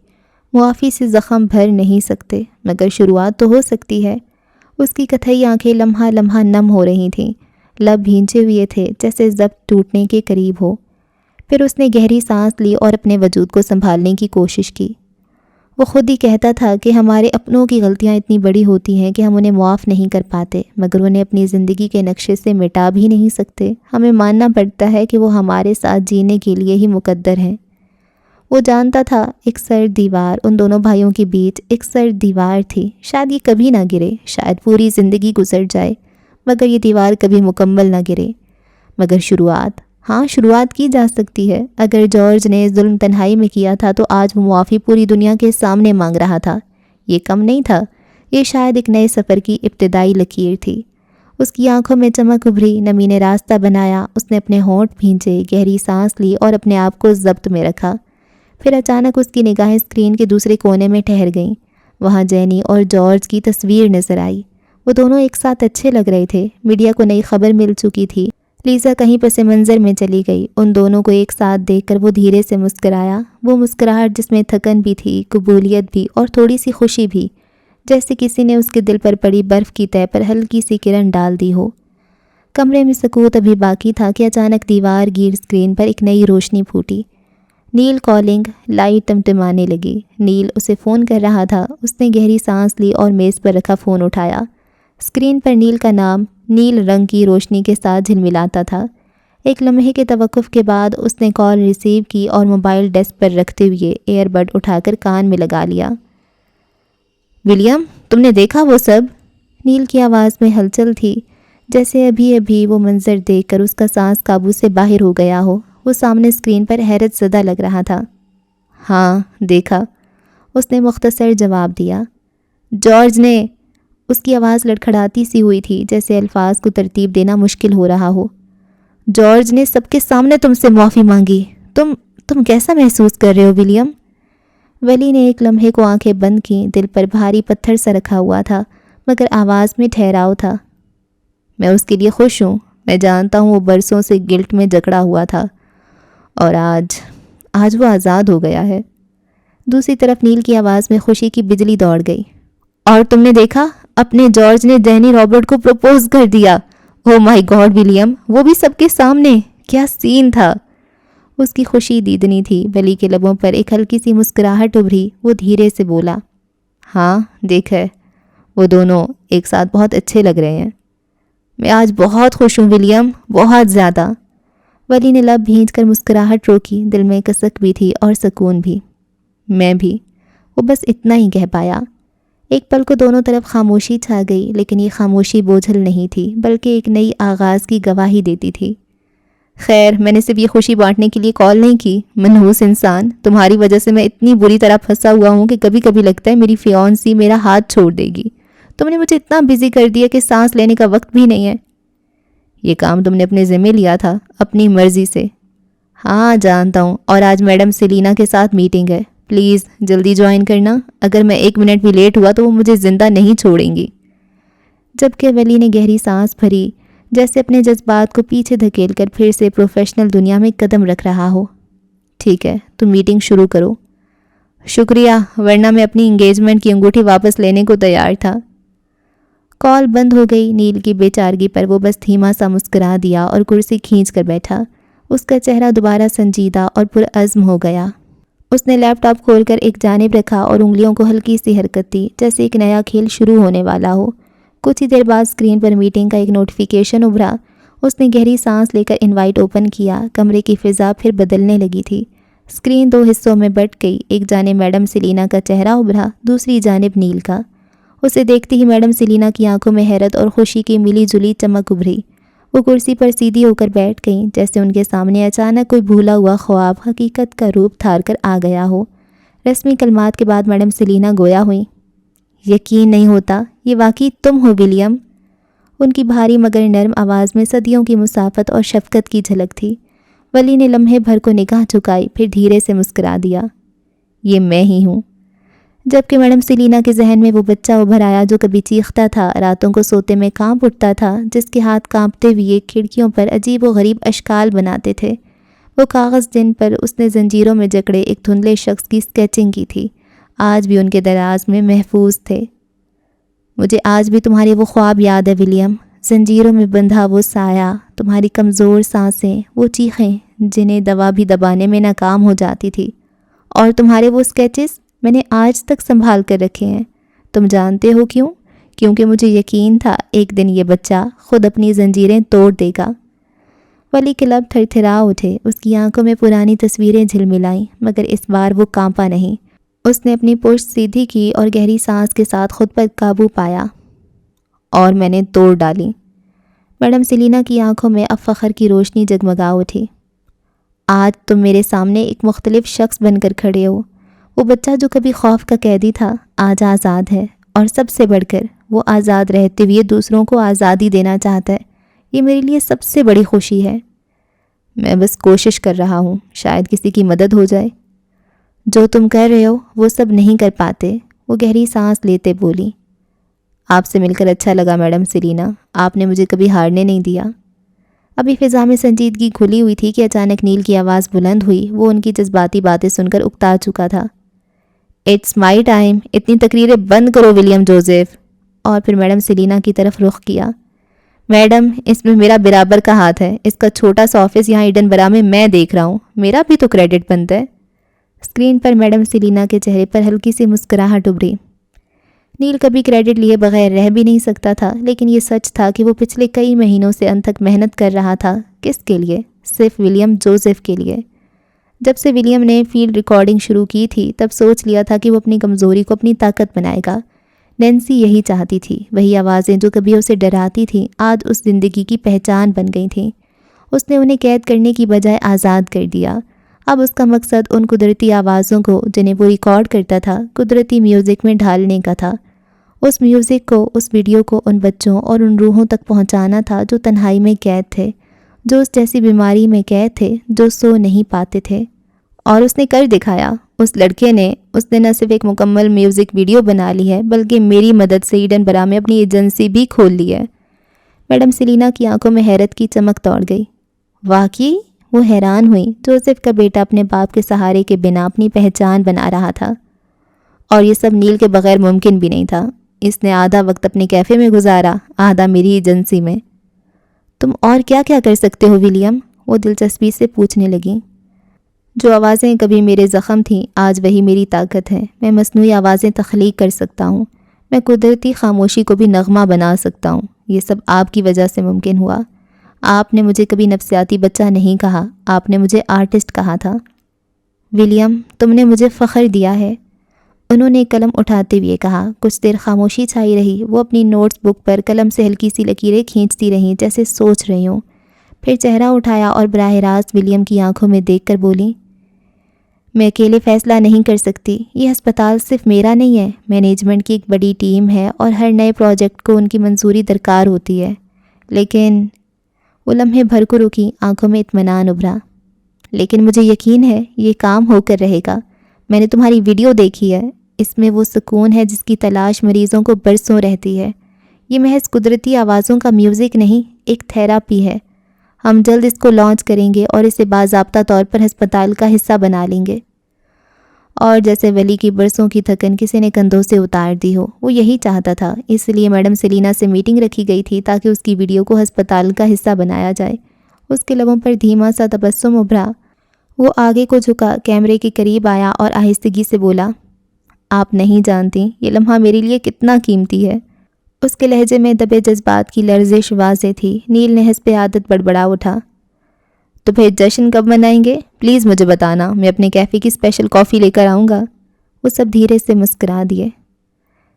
معافی سے زخم بھر نہیں سکتے، مگر شروعات تو ہو سکتی ہے۔ اس کی کتھئی آنکھیں لمحہ لمحہ نم ہو رہی تھیں، لب بھینچے ہوئے تھے جیسے ضبط ٹوٹنے کے قریب ہو۔ پھر اس نے گہری سانس لی اور اپنے وجود کو سنبھالنے کی کوشش کی۔ وہ خود ہی کہتا تھا کہ ہمارے اپنوں کی غلطیاں اتنی بڑی ہوتی ہیں کہ ہم انہیں معاف نہیں کر پاتے، مگر انہیں اپنی زندگی کے نقشے سے مٹا بھی نہیں سکتے۔ ہمیں ماننا پڑتا ہے کہ وہ ہمارے ساتھ جینے کے لیے ہی مقدر ہیں۔ وہ جانتا تھا ایک سرد دیوار ان دونوں بھائیوں کے بیچ ایک سرد دیوار تھی، شاید یہ کبھی نہ گرے، شاید پوری زندگی گزر جائے، مگر یہ دیوار کبھی مکمل نہ گرے۔ مگر شروعات کی جا سکتی ہے۔ اگر جارج نے ظلم تنہائی میں کیا تھا تو آج وہ معافی پوری دنیا کے سامنے مانگ رہا تھا۔ یہ کم نہیں تھا، یہ شاید ایک نئے سفر کی ابتدائی لکیر تھی۔ اس کی آنکھوں میں چمک ابھری، نمی نے راستہ بنایا، اس نے اپنے ہونٹ بھینچے، گہری سانس لی اور اپنے آپ کو ضبط میں رکھا۔ پھر اچانک اس کی نگاہیں اسکرین کے دوسرے کونے میں ٹھہر گئیں۔ وہاں جینی اور جارج کی تصویر نظر آئی۔ وہ دونوں ایک ساتھ اچھے لگ رہے تھے۔ میڈیا کو نئی خبر مل چکی تھی، لیزا کہیں پس منظر میں چلی گئی۔ ان دونوں کو ایک ساتھ دیکھ کر وہ دھیرے سے مسکرایا، وہ مسکراہٹ جس میں تھکن بھی تھی، قبولیت بھی، اور تھوڑی سی خوشی بھی، جیسے کسی نے اس کے دل پر پڑی برف کی تہہ پر ہلکی سی کرن ڈال دی ہو۔ کمرے میں سکوت ابھی باقی تھا کہ اچانک دیوار گیر اسکرین پر ایک نئی روشنی پھوٹی۔ نیل کالنگ، لائٹ ٹمٹمانے لگی۔ نیل اسے فون کر رہا تھا۔ اس نے گہری سانس لی اور میز پر رکھا فون اٹھایا۔ اسکرین پر نیل کا نام نیل رنگ کی روشنی کے ساتھ جھلملاتا تھا۔ ایک لمحے کے توقف کے بعد اس نے کال ریسیو کی اور موبائل ڈیسک پر رکھتے ہوئے ایئر بڈ اٹھا کر کان میں لگا لیا۔ ولیم، تم نے دیکھا وہ سب؟ نیل کی آواز میں ہلچل تھی، جیسے ابھی وہ منظر دیکھ کر اس کا سانس قابو سے باہر ہو گیا ہو۔ وہ سامنے اسکرین پر حیرت زدہ لگ رہا تھا۔ ہاں، دیکھا، اس نے مختصر جواب دیا۔ جارج نے، اس کی آواز لڑکھڑاتی سی ہوئی تھی، جیسے الفاظ کو ترتیب دینا مشکل ہو رہا ہو۔ جارج نے سب کے سامنے تم سے معافی مانگی۔ تم کیسا محسوس کر رہے ہو ولیم؟ ولی نے ایک لمحے کو آنکھیں بند کیں، دل پر بھاری پتھر سا رکھا ہوا تھا، مگر آواز میں ٹھہراؤ تھا۔ میں اس کے لیے خوش ہوں۔ میں جانتا ہوں وہ برسوں سے گلٹ میں جکڑا ہوا تھا، اور آج وہ آزاد ہو گیا ہے۔ دوسری طرف نیل کی آواز میں خوشی کی بجلی دوڑ گئی۔ اور تم نے دیکھا اپنے جارج نے ڈینی رابرٹ کو پروپوز کر دیا. او مائی گاڈ ولیم, وہ بھی سب کے سامنے, کیا سین تھا. اس کی خوشی دیدنی تھی. ولی کے لبوں پر ایک ہلکی سی مسکراہٹ ابھری. وہ دھیرے سے بولا, ہاں دیکھ ہے, وہ دونوں ایک ساتھ بہت اچھے لگ رہے ہیں. میں آج بہت خوش ہوں ولیم, بہت زیادہ. ولی نے لب بھینچ کر مسکراہٹ روکی. دل میں کسک بھی تھی اور سکون بھی. میں بھی. وہ بس اتنا ہی کہہ پایا. ایک پل کو دونوں طرف خاموشی چھا گئی, لیکن یہ خاموشی بوجھل نہیں تھی بلکہ ایک نئی آغاز کی گواہی دیتی تھی. خیر, میں نے صرف یہ خوشی بانٹنے کے لیے کال نہیں کی. منحوس انسان, تمہاری وجہ سے میں اتنی بری طرح پھنسا ہوا ہوں کہ کبھی کبھی لگتا ہے میری فیونسی میرا ہاتھ چھوڑ دے گی. تم نے مجھے اتنا بزی کر دیا کہ سانس لینے کا وقت بھی نہیں ہے. یہ کام تم نے اپنے ذمہ لیا تھا, اپنی مرضی سے. ہاں جانتا ہوں, اور آج میڈم سیلینا کے ساتھ میٹنگ ہے. پلیز جلدی جوائن کرنا. اگر میں 1 منٹ بھی لیٹ ہوا تو وہ مجھے زندہ نہیں چھوڑیں گی. جبکہ ولی نے گہری سانس بھری, جیسے اپنے جذبات کو پیچھے دھکیل کر پھر سے پروفیشنل دنیا میں قدم رکھ رہا ہو. ٹھیک ہے, تم میٹنگ شروع کرو. شکریہ, ورنہ میں اپنی انگیجمنٹ کی انگوٹھی واپس لینے کو تیار تھا. کال بند ہو گئی. نیل کی بے چارگی پر وہ بس دھیما سا مسکرا دیا اور کرسی کھینچ کر بیٹھا. اس کا چہرہ دوبارہ سنجیدہ اور پرعزم ہو گیا. اس نے لیپ ٹاپ کھول کر ایک جانب رکھا اور انگلیوں کو ہلکی سی حرکت دی, جیسے ایک نیا کھیل شروع ہونے والا ہو. کچھ ہی دیر بعد اسکرین پر میٹنگ کا ایک نوٹیفیکیشن ابھرا. اس نے گہری سانس لے کر انوائٹ اوپن کیا. کمرے کی فضا پھر بدلنے لگی تھی. اسکرین 2 حصوں میں بٹ گئی. ایک جانب میڈم سیلینا کا چہرہ ابھرا, دوسری جانب نیل کا. اسے دیکھتے ہی میڈم سیلینا کی آنکھوں میں حیرت اور خوشی کی ملی جلی چمک ابھری. وہ کرسی پر سیدھی ہو کر بیٹھ گئیں, جیسے ان کے سامنے اچانک کوئی بھولا ہوا خواب حقیقت کا روپ دھار کر آ گیا ہو. رسمی کلمات کے بعد میڈم سیلینا گویا ہوئیں. یقین نہیں ہوتا, یہ واقعی تم ہو ولیم. ان کی بھاری مگر نرم آواز میں صدیوں کی مسافت اور شفقت کی جھلک تھی. ولی نے لمحے بھر کو نگاہ جھکائی, پھر دھیرے سے مسکرا دیا. یہ میں ہی ہوں. جبکہ میڈم سیلینا کے ذہن میں وہ بچہ ابھر آیا جو کبھی چیختا تھا, راتوں کو سوتے میں کانپ اٹھتا تھا, جس کے ہاتھ کانپتے ہوئے کھڑکیوں پر عجیب و غریب اشکال بناتے تھے. وہ کاغذ جن پر اس نے زنجیروں میں جکڑے ایک دھندلے شخص کی اسکیچنگ کی تھی, آج بھی ان کے دراز میں محفوظ تھے. مجھے آج بھی تمہاری وہ خواب یاد ہے ولیم. زنجیروں میں بندھا وہ سایہ, تمہاری کمزور سانسیں, وہ چیخیں جنہیں دوا بھی دبانے میں ناکام ہو جاتی تھی. اور تمہارے وہ اسکیچز میں نے آج تک سنبھال کر رکھے ہیں. تم جانتے ہو کیوں؟ کیونکہ مجھے یقین تھا ایک دن یہ بچہ خود اپنی زنجیریں توڑ دے گا. ولی کے لب تھر تھرا اٹھے. اس کی آنکھوں میں پرانی تصویریں جھلملائیں, مگر اس بار وہ کانپا نہیں. اس نے اپنی پشت سیدھی کی اور گہری سانس کے ساتھ خود پر قابو پایا. اور میں نے توڑ ڈالی. میڈم سیلینا کی آنکھوں میں اب فخر کی روشنی جگمگا اٹھی. آج تم میرے سامنے ایک مختلف شخص بن کر کھڑے ہو. وہ بچہ جو کبھی خوف کا قیدی تھا, آج آزاد ہے, اور سب سے بڑھ کر وہ آزاد رہتے ہوئے دوسروں کو آزادی دینا چاہتا ہے. یہ میرے لیے سب سے بڑی خوشی ہے. میں بس کوشش کر رہا ہوں, شاید کسی کی مدد ہو جائے. جو تم کر رہے ہو وہ سب نہیں کر پاتے. وہ گہری سانس لیتے بولی. آپ سے مل کر اچھا لگا میڈم سیلینا, آپ نے مجھے کبھی ہارنے نہیں دیا. ابھی فضا میں سنجیدگی کھلی ہوئی تھی کہ اچانک نیل کی آواز بلند ہوئی. وہ ان کی جذباتی باتیں سن کر اکتا چکا تھا. It's my time. اتنی تقریریں بند کرو ولیم جوزف. اور پھر میڈم سیلینا کی طرف رخ کیا. میڈم, اس میں میرا برابر کا ہاتھ ہے. اس کا چھوٹا سا آفس یہاں ایڈن برا میں دیکھ رہا ہوں. میرا بھی تو کریڈٹ بنتا ہے. اسکرین پر میڈم سیلینا کے چہرے پر ہلکی سی مسکراہٹ ابھری. نیل کبھی کریڈٹ لیے بغیر رہ بھی نہیں سکتا تھا, لیکن یہ سچ تھا کہ وہ پچھلے کئی مہینوں سے انتھک محنت کر رہا تھا. کس کے لیے؟ صرف ولیم جوزف کے لیے. جب سے ولیم نے فیلڈ ریکارڈنگ شروع کی تھی تب سوچ لیا تھا کہ وہ اپنی کمزوری کو اپنی طاقت بنائے گا. نینسی یہی چاہتی تھی. وہی آوازیں جو کبھی اسے ڈراتی تھیں آج اس زندگی کی پہچان بن گئی تھیں. اس نے انہیں قید کرنے کی بجائے آزاد کر دیا. اب اس کا مقصد ان قدرتی آوازوں کو جنہیں وہ ریکارڈ کرتا تھا قدرتی میوزک میں ڈھالنے کا تھا. اس میوزک کو, اس ویڈیو کو ان بچوں اور ان روحوں تک پہنچانا تھا جو تنہائی میں قید تھے, جو اس جیسی بیماری میں قید تھے, جو سو نہیں پاتے تھے. اور اس نے کر دکھایا. اس لڑکے نے نہ صرف ایک مکمل میوزک ویڈیو بنا لی ہے بلکہ میری مدد سے ایڈن برا میں اپنی ایجنسی بھی کھول لی ہے. میڈم سیلینا کی آنکھوں میں حیرت کی چمک دوڑ گئی. واقعی؟ وہ حیران ہوئی. جوزف کا بیٹا اپنے باپ کے سہارے کے بنا اپنی پہچان بنا رہا تھا, اور یہ سب نیل کے بغیر ممکن بھی نہیں تھا. اس نے آدھا وقت اپنے کیفے میں گزارا، آدھا میری ایجنسی میں۔ تم اور کیا کیا کر سکتے ہو ولیم؟ وہ دلچسپی سے پوچھنے لگی۔ جو آوازیں کبھی میرے زخم تھیں آج وہی میری طاقت ہے۔ میں مصنوعی آوازیں تخلیق کر سکتا ہوں، میں قدرتی خاموشی کو بھی نغمہ بنا سکتا ہوں۔ یہ سب آپ کی وجہ سے ممکن ہوا۔ آپ نے مجھے کبھی نفسیاتی بچہ نہیں کہا، آپ نے مجھے آرٹسٹ کہا تھا۔ ولیم، تم نے مجھے فخر دیا ہے، انہوں نے قلم اٹھاتے ہوئے کہا۔ کچھ دیر خاموشی چھائی رہی۔ وہ اپنی نوٹس بک پر قلم سے ہلکی سی لکیریں کھینچتی رہیں جیسے سوچ رہی ہوں۔ پھر چہرہ اٹھایا اور براہ راست ولیم کی آنکھوں میں دیکھ کر بولی، میں اکیلے فیصلہ نہیں کر سکتی۔ یہ ہسپتال صرف میرا نہیں ہے، مینجمنٹ کی ایک بڑی ٹیم ہے اور ہر نئے پروجیکٹ کو ان کی منظوری درکار ہوتی ہے۔ لیکن وہ لمحے بھر کو رکی، آنکھوں میں اطمینان ابھرا۔ لیکن مجھے یقین ہے یہ کام ہو کر رہے گا۔ میں نے تمہاری ویڈیو دیکھی ہے، اس میں وہ سکون ہے جس کی تلاش مریضوں کو برسوں رہتی ہے۔ یہ محض قدرتی آوازوں کا میوزک نہیں، ایک تھیراپی ہے۔ ہم جلد اس کو لانچ کریں گے اور اسے باضابطہ طور پر ہسپتال کا حصہ بنا لیں گے۔ اور جیسے ولی کی برسوں کی تھکن کسی نے کندھوں سے اتار دی ہو، وہ یہی چاہتا تھا۔ اس لیے میڈم سیلینا سے میٹنگ رکھی گئی تھی تاکہ اس کی ویڈیو کو ہسپتال کا حصہ بنایا جائے۔ اس کے لبوں پر دھیما سا تبسم ابھرا۔ وہ آگے کو جھکا، کیمرے کے قریب آیا اور آہستگی سے بولا، آپ نہیں جانتی یہ لمحہ میرے لیے کتنا قیمتی ہے۔ اس کے لہجے میں دبے جذبات کی لرزش واضح تھی۔ نیل نے حسب عادت بڑبڑا اٹھا، تو پھر جشن کب منائیں گے؟ پلیز مجھے بتانا، میں اپنے کیفے کی اسپیشل کافی لے کر آؤں گا۔ وہ سب دھیرے سے مسکرا دیے۔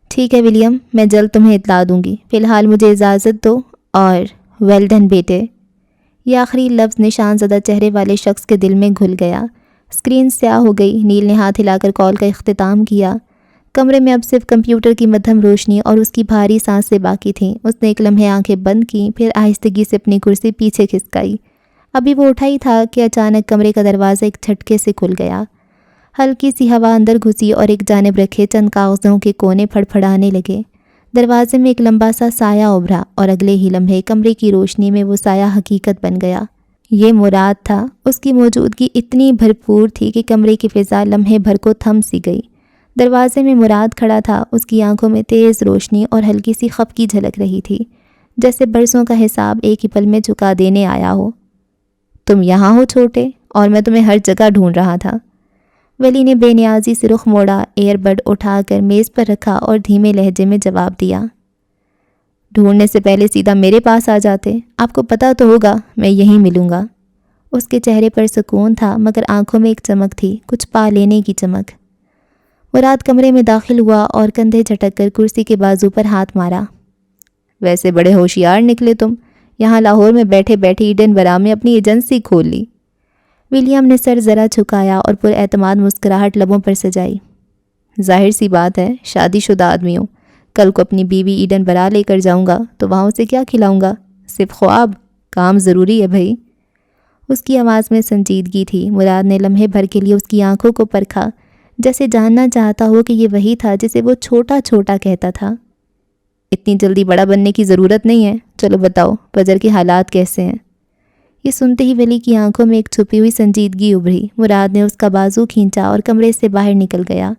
ٹھیک ہے ولیم، میں جلد تمہیں اطلاع دوں گی۔ فی الحال مجھے اجازت دو اور ویل ڈن بیٹے۔ یہ آخری لفظ نشان زدہ چہرے والے شخص کے دل میں گھل گیا۔ اسکرین سیاہ ہو گئی۔ نیل نے ہاتھ ہلا کر کال کا اختتام کیا۔ کمرے میں اب صرف کمپیوٹر کی مدھم روشنی اور اس کی بھاری سانسیں باقی تھیں۔ اس نے ایک لمحے آنکھیں بند کیں، پھر آہستگی سے اپنی کرسی پیچھے کھسکائی۔ ابھی وہ اٹھا ہی تھا کہ اچانک کمرے کا دروازہ ایک جھٹکے سے کھل گیا۔ ہلکی سی ہوا اندر گھسی اور ایک جانب رکھے چند کاغذوں کے کونے پھڑپھڑانے لگے۔ دروازے میں ایک لمبا سا سایہ ابھرا اور اگلے ہی لمحے کمرے کی روشنی میں وہ سایہ حقیقت بن گیا۔ یہ مراد تھا۔ اس کی موجودگی اتنی بھرپور تھی کہ کمرے کی فضا لمحے بھر کو تھم سی گئی۔ دروازے میں مراد کھڑا تھا۔ اس کی آنکھوں میں تیز روشنی اور ہلکی سی خفگی جھلک رہی تھی، جیسے برسوں کا حساب ایک ہی پل میں چکا دینے آیا ہو۔ تم یہاں ہو چھوٹے، اور میں تمہیں ہر جگہ ڈھونڈ رہا تھا۔ ولی نے بے نیازی سے رخ موڑا، ایئر بڈ اٹھا کر میز پر رکھا اور دھیمے لہجے میں جواب دیا، ڈھونڈنے سے پہلے سیدھا میرے پاس آ جاتے۔ آپ کو پتہ تو ہوگا میں یہیں ملوں گا۔ اس کے چہرے پر سکون تھا، مگر آنکھوں میں ایک چمک تھی، کچھ پا لینے کی چمک۔ مراد کمرے میں داخل ہوا اور کندھے جھٹک کر کرسی کے بازو پر ہاتھ مارا۔ ویسے بڑے ہوشیار نکلے تم، یہاں لاہور میں بیٹھے بیٹھے ایڈن برا میں اپنی ایجنسی کھول لی۔ ولیم نے سر ذرا جھکایا اور پر اعتماد مسکراہٹ لبوں پر سجائی۔ ظاہر سی بات ہے، شادی شدہ آدمی ہوں، کل کو اپنی بیوی ایڈن برا لے کر جاؤں گا تو وہاں اسے کیا کھلاؤں گا؟ صرف خواب؟ کام ضروری ہے بھائی۔ اس کی آواز میں سنجیدگی تھی۔ مراد نے لمحے بھر کے لیے اس کی آنکھوں کو پرکھا، جیسے جاننا چاہتا ہو کہ یہ وہی تھا جسے وہ چھوٹا چھوٹا کہتا تھا۔ اتنی جلدی بڑا بننے کی ضرورت نہیں ہے، چلو بتاؤ فجر کے حالات کیسے ہیں؟ یہ سنتے ہی ولی کی آنکھوں میں ایک چھپی ہوئی سنجیدگی ابھری۔ مراد نے اس کا بازو کھینچا اور کمرے سے باہر نکل گیا۔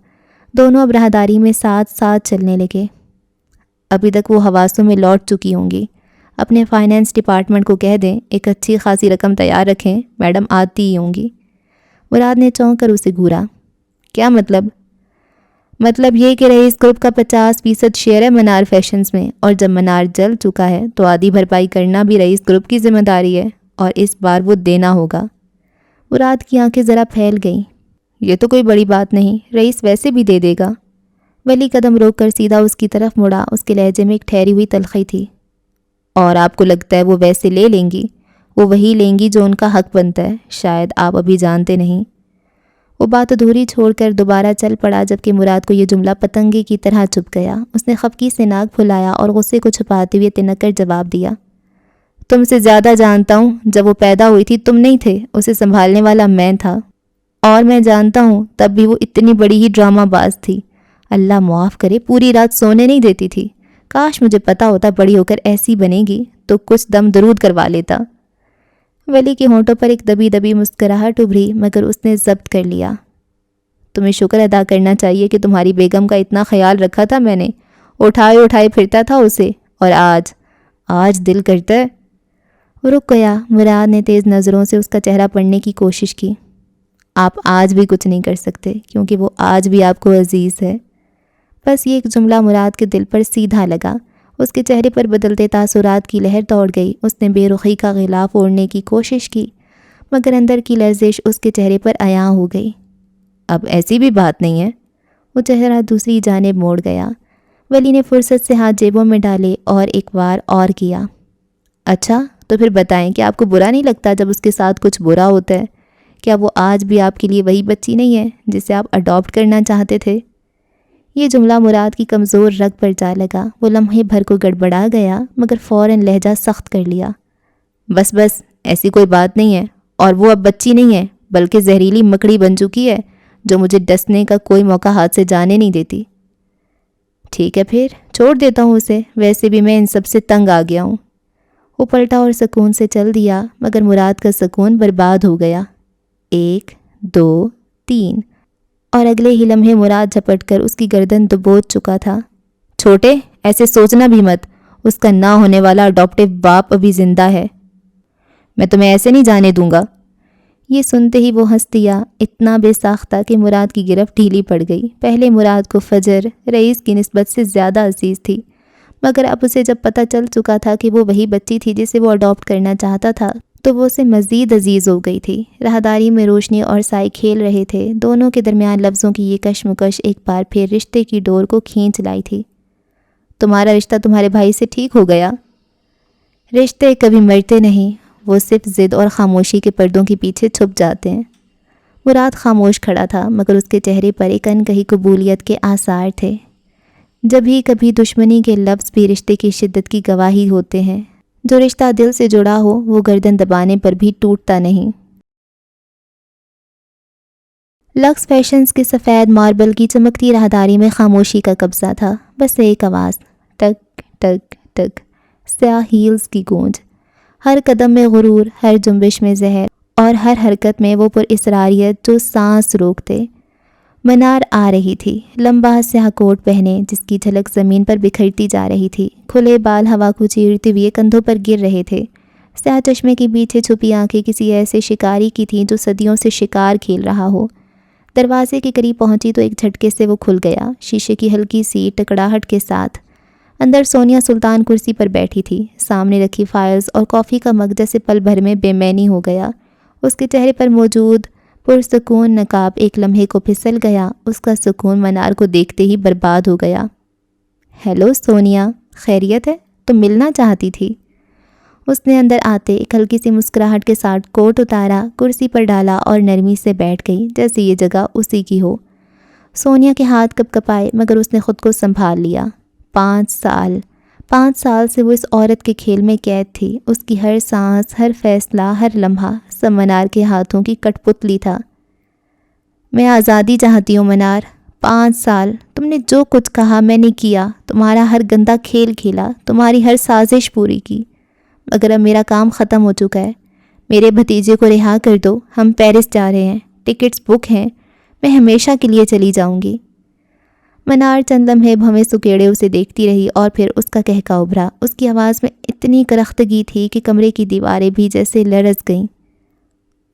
دونوں اب راہداری میں ساتھ ساتھ چلنے لگے۔ ابھی تک وہ حواسوں میں لوٹ چکی ہوں گی۔ اپنے فائنینس ڈپارٹمنٹ کو کہہ دیں ایک اچھی خاصی رقم تیار رکھیں، میڈم آتی ہی ہوں گی۔ مراد نے چونک کر اسے گھورا۔ کیا مطلب؟ مطلب یہ کہ رئیس گروپ کا 50% شیئر ہے منار فیشنز میں، اور جب منار جل چکا ہے تو آدھی بھرپائی کرنا بھی رئیس گروپ کی ذمہ داری ہے، اور اس بار وہ دینا ہوگا۔ مراد کی آنکھیں ذرا پھیل گئیں۔ یہ تو کوئی بڑی بات نہیں، رئیس ویسے بھی دے دے گا۔ ولی قدم روک کر سیدھا اس کی طرف مڑا۔ اس کے لہجے میں ایک ٹھہری ہوئی تلخی تھی۔ اور آپ کو لگتا ہے وہ ویسے لے لیں گی؟ وہ وہی لیں گی جو ان کا حق بنتا ہے، شاید آپ ابھی جانتے نہیں۔ وہ بات ادھوری چھوڑ کر دوبارہ چل پڑا، جبکہ مراد کو یہ جملہ پتنگے کی طرح چبھ گیا۔ اس نے خفگی سے ناک پھلایا اور غصے کو چھپاتے ہوئے تنک کر جواب دیا، تم سے زیادہ جانتا ہوں۔ جب وہ پیدا ہوئی تھی تم نہیں تھے، اسے سنبھالنے والا میں تھا، اور میں جانتا ہوں تب بھی وہ اتنی بڑی ہی ڈرامہ باز تھی۔ اللہ معاف کرے، پوری رات سونے نہیں دیتی تھی۔ کاش مجھے پتا ہوتا بڑی ہو کر ایسی بنے گی تو کچھ دم درود کروا لیتا۔ ولی کے ہونٹوں پر ایک دبی دبی مسکراہٹ ابھری، مگر اس نے ضبط کر لیا۔ تمہیں شکر ادا کرنا چاہیے کہ تمہاری بیگم کا اتنا خیال رکھا تھا میں نے۔ اٹھائے اٹھائے پھرتا تھا اسے، اور آج دل کرتا ہے۔ وہ رک گیا۔ مراد نے تیز نظروں سے اس کا چہرہ پڑھنے کی کوشش کی۔ آپ آج بھی کچھ نہیں کر سکتے کیونکہ وہ آج بھی آپ کو عزیز ہے۔ بس یہ ایک جملہ مراد کے دل پر سیدھا لگا۔ اس کے چہرے پر بدلتے تاثرات کی لہر دوڑ گئی۔ اس نے بے رخی کا غلاف اوڑھنے کی کوشش کی، مگر اندر کی لرزش اس کے چہرے پر عیاں ہو گئی۔ اب ایسی بھی بات نہیں ہے۔ وہ چہرہ دوسری جانب موڑ گیا۔ ولی نے فرصت سے ہاتھ جیبوں میں ڈالے اور ایک بار اور کیا۔ اچھا تو پھر بتائیں کہ آپ کو برا نہیں لگتا جب اس کے ساتھ کچھ برا ہوتا ہے؟ کیا وہ آج بھی آپ کے لیے وہی بچی نہیں ہے جسے آپ اڈاپٹ کرنا چاہتے تھے؟ یہ جملہ مراد کی کمزور رگ پر جا لگا۔ وہ لمحے بھر کو گڑبڑا گیا، مگر فوراً لہجہ سخت کر لیا۔ بس ایسی کوئی بات نہیں ہے، اور وہ اب بچی نہیں ہے بلکہ زہریلی مکڑی بن چکی ہے جو مجھے ڈسنے کا کوئی موقع ہاتھ سے جانے نہیں دیتی۔ ٹھیک ہے پھر چھوڑ دیتا ہوں اسے، ویسے بھی میں ان سب سے تنگ آ گیا ہوں۔ وہ پلٹا اور سکون سے چل دیا، مگر مراد کا سکون برباد ہو گیا۔ 1 2 3 اور اگلے ہی لمحے مراد جھپٹ کر اس کی گردن دبوچ چکا تھا۔ چھوٹے، ایسے سوچنا بھی مت، اس کا نہ ہونے والا اڈاپٹیو باپ ابھی زندہ ہے۔ میں تمہیں ایسے نہیں جانے دوں گا۔ یہ سنتے ہی وہ ہنس دیا، اتنا بے ساختہ کہ مراد کی گرفت ڈھیلی پڑ گئی۔ پہلے مراد کو فجر رئیس کی نسبت سے زیادہ عزیز تھی، مگر اب اسے جب پتہ چل چکا تھا کہ وہ وہی بچی تھی جسے وہ اڈاپٹ کرنا چاہتا تھا تو وہ اسے مزید عزیز ہو گئی تھی۔ راہداری میں روشنی اور سائے کھیل رہے تھے، دونوں کے درمیان لفظوں کی یہ کشمکش ایک بار پھر رشتے کی ڈور کو کھینچ لائی تھی۔ تمہارا رشتہ تمہارے بھائی سے ٹھیک ہو گیا؟ رشتے کبھی مرتے نہیں، وہ صرف ضد اور خاموشی کے پردوں کے پیچھے چھپ جاتے ہیں۔ مراد خاموش کھڑا تھا، مگر اس کے چہرے پر ایک انکہی قبولیت کے آثار تھے۔ جب ہی کبھی دشمنی کے لفظ بھی رشتے کی شدت کی گواہی ہوتے ہیں۔ جو رشتہ دل سے جڑا ہو وہ گردن دبانے پر بھی ٹوٹتا نہیں۔ لکس فیشنز کے سفید ماربل کی چمکتی راہداری میں خاموشی کا قبضہ تھا، بس ایک آواز، ٹک ٹک ٹک، سیاہ ہیلز کی گونج، ہر قدم میں غرور، ہر جنبش میں زہر، اور ہر حرکت میں وہ پر اسراریت جو سانس روکتے۔ منار آ رہی تھی، لمبا سیاہ کوٹ پہنے، جس کی جھلک زمین پر بکھرتی جا رہی تھی۔ کھلے بال ہوا کو چیرتے ہوئے کندھوں پر گر رہے تھے۔ سیاہ چشمے کے پیچھے چھپی آنکھیں کسی ایسے شکاری کی تھیں جو صدیوں سے شکار کھیل رہا ہو۔ دروازے کے قریب پہنچی تو ایک جھٹکے سے وہ کھل گیا، شیشے کی ہلکی سی ٹکراہٹ کے ساتھ۔ اندر سونیا سلطان کرسی پر بیٹھی تھی، سامنے رکھی فائلز اور کافی کا مگ جیسے پل بھر میں بے معنی ہو گیا۔ اس کے چہرے پر موجود پرسکون نقاب ایک لمحے کو پھسل گیا، اس کا سکون منار کو دیکھتے ہی برباد ہو گیا۔ ہیلو سونیا، خیریت ہے؟ تم ملنا چاہتی تھی؟ اس نے اندر آتے ایک ہلکی سی مسکراہٹ کے ساتھ کوٹ اتارا، کرسی پر ڈالا اور نرمی سے بیٹھ گئی جیسے یہ جگہ اسی کی ہو۔ سونیا کے ہاتھ کپ کپائے، مگر اس نے خود کو سنبھال لیا۔ 5 سال سے وہ اس عورت کے کھیل میں قید تھی۔ اس کی ہر سانس، ہر فیصلہ، ہر لمحہ سب منار کے ہاتھوں کی کٹ پتلی تھا۔ میں آزادی چاہتی ہوں منار۔ 5 سال تم نے جو کچھ کہا میں نے کیا، تمہارا ہر گندا کھیل کھیلا، تمہاری ہر سازش پوری کی، مگر اب میرا کام ختم ہو چکا ہے۔ میرے بھتیجے کو رہا کر دو، ہم پیرس جا رہے ہیں، ٹکٹس بک ہیں، میں ہمیشہ کے لیے چلی جاؤں گی۔ منار چند لمحے بھویں سکیڑے اسے دیکھتی رہی اور پھر اس کا کہکا ابھرا۔ اس کی آواز میں اتنی کرختگی تھی کہ کمرے کی دیواریں بھی جیسے لرز گئیں۔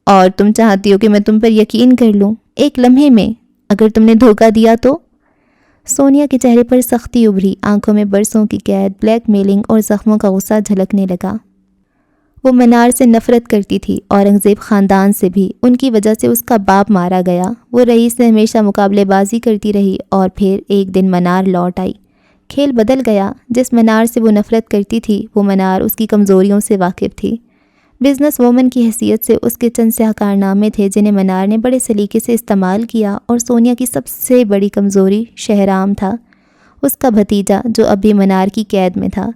اور تم چاہتی ہو کہ میں تم پر یقین کر لوں ایک لمحے میں؟ اگر تم نے دھوکہ دیا تو؟ سونیا کے چہرے پر سختی ابھری، آنکھوں میں برسوں کی قید، بلیک میلنگ اور زخموں کا غصہ جھلکنے لگا۔ وہ منار سے نفرت کرتی تھی، اورنگزیب خاندان سے بھی، ان کی وجہ سے اس کا باپ مارا گیا۔ وہ رئیس سے ہمیشہ مقابلے بازی کرتی رہی اور پھر ایک دن منار لوٹ آئی۔ کھیل بدل گیا۔ جس منار سے وہ نفرت کرتی تھی وہ منار اس کی کمزوریوں سے واقف تھی۔ بزنس وومن کی حیثیت سے اس کے چند سیاہ کارنامے تھے جنہیں منار نے بڑے سلیقے سے استعمال کیا، اور سونیا کی سب سے بڑی کمزوری شہرام تھا، اس کا بھتیجا جو اب بھی منار کی قید میں تھا۔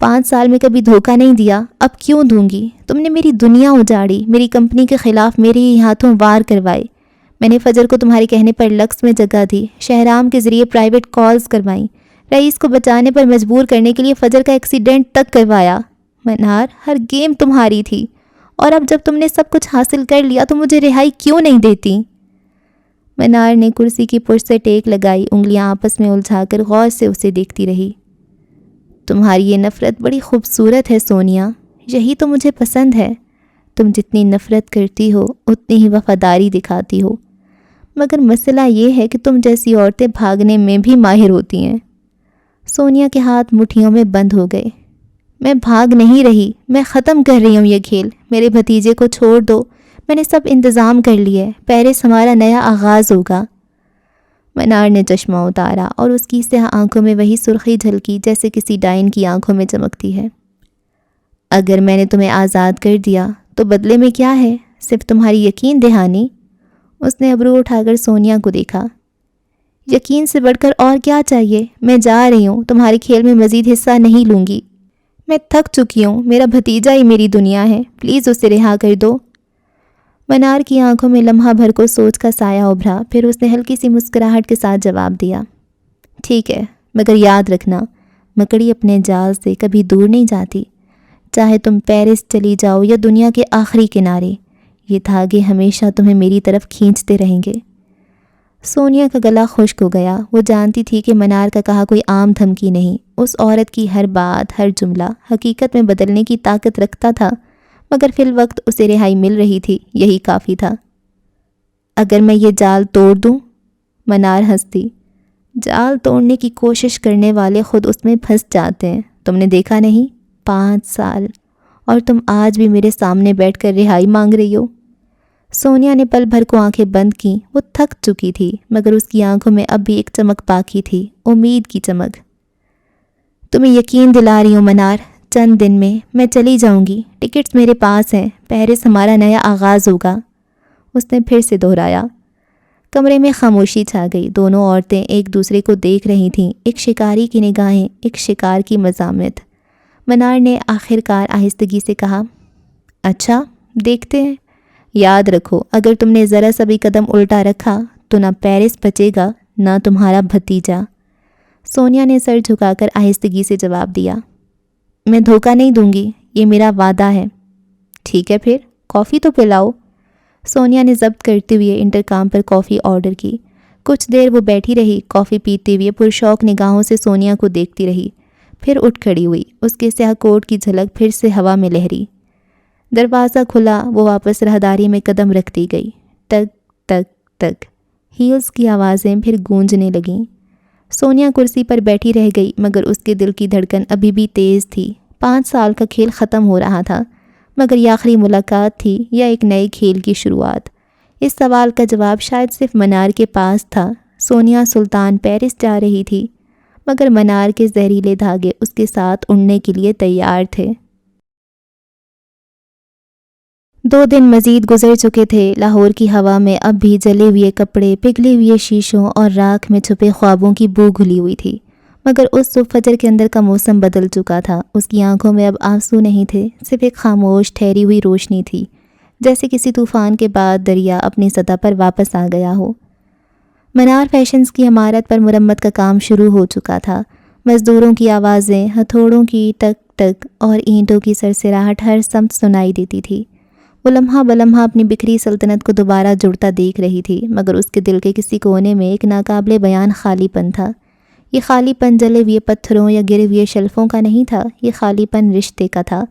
5 سال میں کبھی دھوکہ نہیں دیا، اب کیوں دوں گی؟ تم نے میری دنیا اجاڑی، میری کمپنی کے خلاف میرے ہی ہاتھوں وار کروائے۔ میں نے فجر کو تمہارے کہنے پر لکس میں جگہ دی، شہرام کے ذریعے پرائیویٹ کالز کروائیں، رئیس کو بچانے پر مجبور کرنے کے لیے فجر کا ایکسیڈنٹ تک کروایا۔ منار، ہر گیم تمہاری تھی، اور اب جب تم نے سب کچھ حاصل کر لیا تو مجھے رہائی کیوں نہیں دیتی؟ منار نے کرسی کی پشت سے ٹیک لگائی، انگلیاں آپس میں الجھا کر غور سے اسے دیکھتی رہی۔ تمہاری یہ نفرت بڑی خوبصورت ہے سونیا، یہی تو مجھے پسند ہے۔ تم جتنی نفرت کرتی ہو اتنی ہی وفاداری دکھاتی ہو، مگر مسئلہ یہ ہے کہ تم جیسی عورتیں بھاگنے میں بھی ماہر ہوتی ہیں۔ سونیا کے ہاتھ مٹھیوں میں بند ہو گئے۔ میں بھاگ نہیں رہی، میں ختم کر رہی ہوں یہ کھیل۔ میرے بھتیجے کو چھوڑ دو، میں نے سب انتظام کر لیے، پیرس ہمارا نیا آغاز ہوگا۔ منار نے چشمہ اتارا اور اس کی سیاہ آنکھوں میں وہی سرخی جھلکی جیسے کسی ڈائن کی آنکھوں میں چمکتی ہے۔ اگر میں نے تمہیں آزاد کر دیا تو بدلے میں کیا ہے؟ صرف تمہاری یقین دہانی؟ اس نے ابرو اٹھا کر سونیا کو دیکھا۔ یقین سے بڑھ کر اور کیا چاہیے؟ میں جا رہی ہوں، تمہارے کھیل میں مزید حصہ نہیں لوں گی۔ میں تھک چکی ہوں، میرا بھتیجا ہی میری دنیا ہے، پلیز اسے رہا کر دو۔ منار کی آنکھوں میں لمحہ بھر کو سوچ کا سایہ ابھرا، پھر اس نے ہلکی سی مسکراہٹ کے ساتھ جواب دیا، ٹھیک ہے، مگر یاد رکھنا، مکڑی اپنے جال سے کبھی دور نہیں جاتی۔ چاہے تم پیرس چلی جاؤ یا دنیا کے آخری کنارے، یہ دھاگے ہمیشہ تمہیں میری طرف کھینچتے رہیں گے۔ سونیا کا گلا خشک ہو گیا۔ وہ جانتی تھی کہ منار کا کہا کوئی عام دھمکی نہیں، اس عورت کی ہر بات، ہر جملہ حقیقت میں بدلنے کی طاقت رکھتا تھا، مگر فی الوقت اسے رہائی مل رہی تھی، یہی کافی تھا۔ اگر میں یہ جال توڑ دوں؟ منار ہنستی۔ جال توڑنے کی کوشش کرنے والے خود اس میں پھنس جاتے ہیں، تم نے دیکھا نہیں؟ 5 سال، اور تم آج بھی میرے سامنے بیٹھ کر رہائی مانگ رہی ہو۔ سونیا نے پل بھر کو آنکھیں بند کیں، وہ تھک چکی تھی، مگر اس کی آنکھوں میں اب بھی ایک چمک باقی تھی، امید کی چمک۔ تمہیں یقین دلا رہی ہوں منار، چند دن میں چلی جاؤں گی، ٹکٹس میرے پاس ہیں، پیرس ہمارا نیا آغاز ہوگا۔ اس نے پھر سے دہرایا۔ کمرے میں خاموشی چھا گئی، دونوں عورتیں ایک دوسرے کو دیکھ رہی تھیں، ایک شکاری کی نگاہیں، ایک شکار کی مزاحمت۔ منار نے آخر کار آہستگی سے کہا، اچھا دیکھتے ہیں، یاد رکھو اگر تم نے ذرا سا بھی قدم الٹا رکھا تو نہ پیرس بچے گا نہ تمہارا بھتیجا۔ سونیا نے سر جھکا کر آہستگی سے جواب دیا، میں دھوکہ نہیں دوں گی، یہ میرا وعدہ ہے۔ ٹھیک ہے پھر کافی تو پلاؤ۔ سونیا نے ضبط کرتے ہوئے انٹرکام پر کافی آرڈر کی۔ کچھ دیر وہ بیٹھی رہی، کافی پیتے ہوئے پرشوق نگاہوں سے سونیا کو دیکھتی رہی، پھر اٹھ کھڑی ہوئی، اس کے سیاہ کوٹ کی جھلک پھر سے ہوا میں لہری۔ دروازہ کھلا، وہ واپس راہداری میں قدم رکھتی گئی، تک تک تک ہیلز کی آوازیں پھر گونجنے لگیں۔ سونیا کرسی پر بیٹھی رہ گئی، مگر اس کے دل کی دھڑکن ابھی بھی تیز تھی۔ 5 سال کا کھیل ختم ہو رہا تھا، مگر یہ آخری ملاقات تھی یا ایک نئے کھیل کی شروعات؟ اس سوال کا جواب شاید صرف منار کے پاس تھا۔ سونیا سلطان پیرس جا رہی تھی، مگر منار کے زہریلے دھاگے اس کے ساتھ اڑنے کے لیے تیار تھے۔ 2 دن مزید گزر چکے تھے۔ لاہور کی ہوا میں اب بھی جلے ہوئے کپڑے، پگھلے ہوئے شیشوں اور راکھ میں چھپے خوابوں کی بو گھلی ہوئی تھی، مگر اس صبح فجر کے اندر کا موسم بدل چکا تھا۔ اس کی آنکھوں میں اب آنسو نہیں تھے، صرف ایک خاموش ٹھہری ہوئی روشنی تھی، جیسے کسی طوفان کے بعد دریا اپنی سطح پر واپس آ گیا ہو۔ منار فیشنز کی عمارت پر مرمت کا کام شروع ہو چکا تھا۔ مزدوروں کی آوازیں، ہتھوڑوں کی ٹک ٹک اور اینٹوں کی سرسراہٹ ہر سمت سنائی دیتی تھی۔ وہ لمحہ بلمحہ اپنی بکھری سلطنت کو دوبارہ جڑتا دیکھ رہی تھی، مگر اس کے دل کے کسی کونے میں ایک ناقابل بیان خالی پن تھا۔ یہ خالی پن جلے ہوئے پتھروں یا گرے ہوئے شلفوں کا نہیں تھا، یہ خالی پن رشتے کا تھا،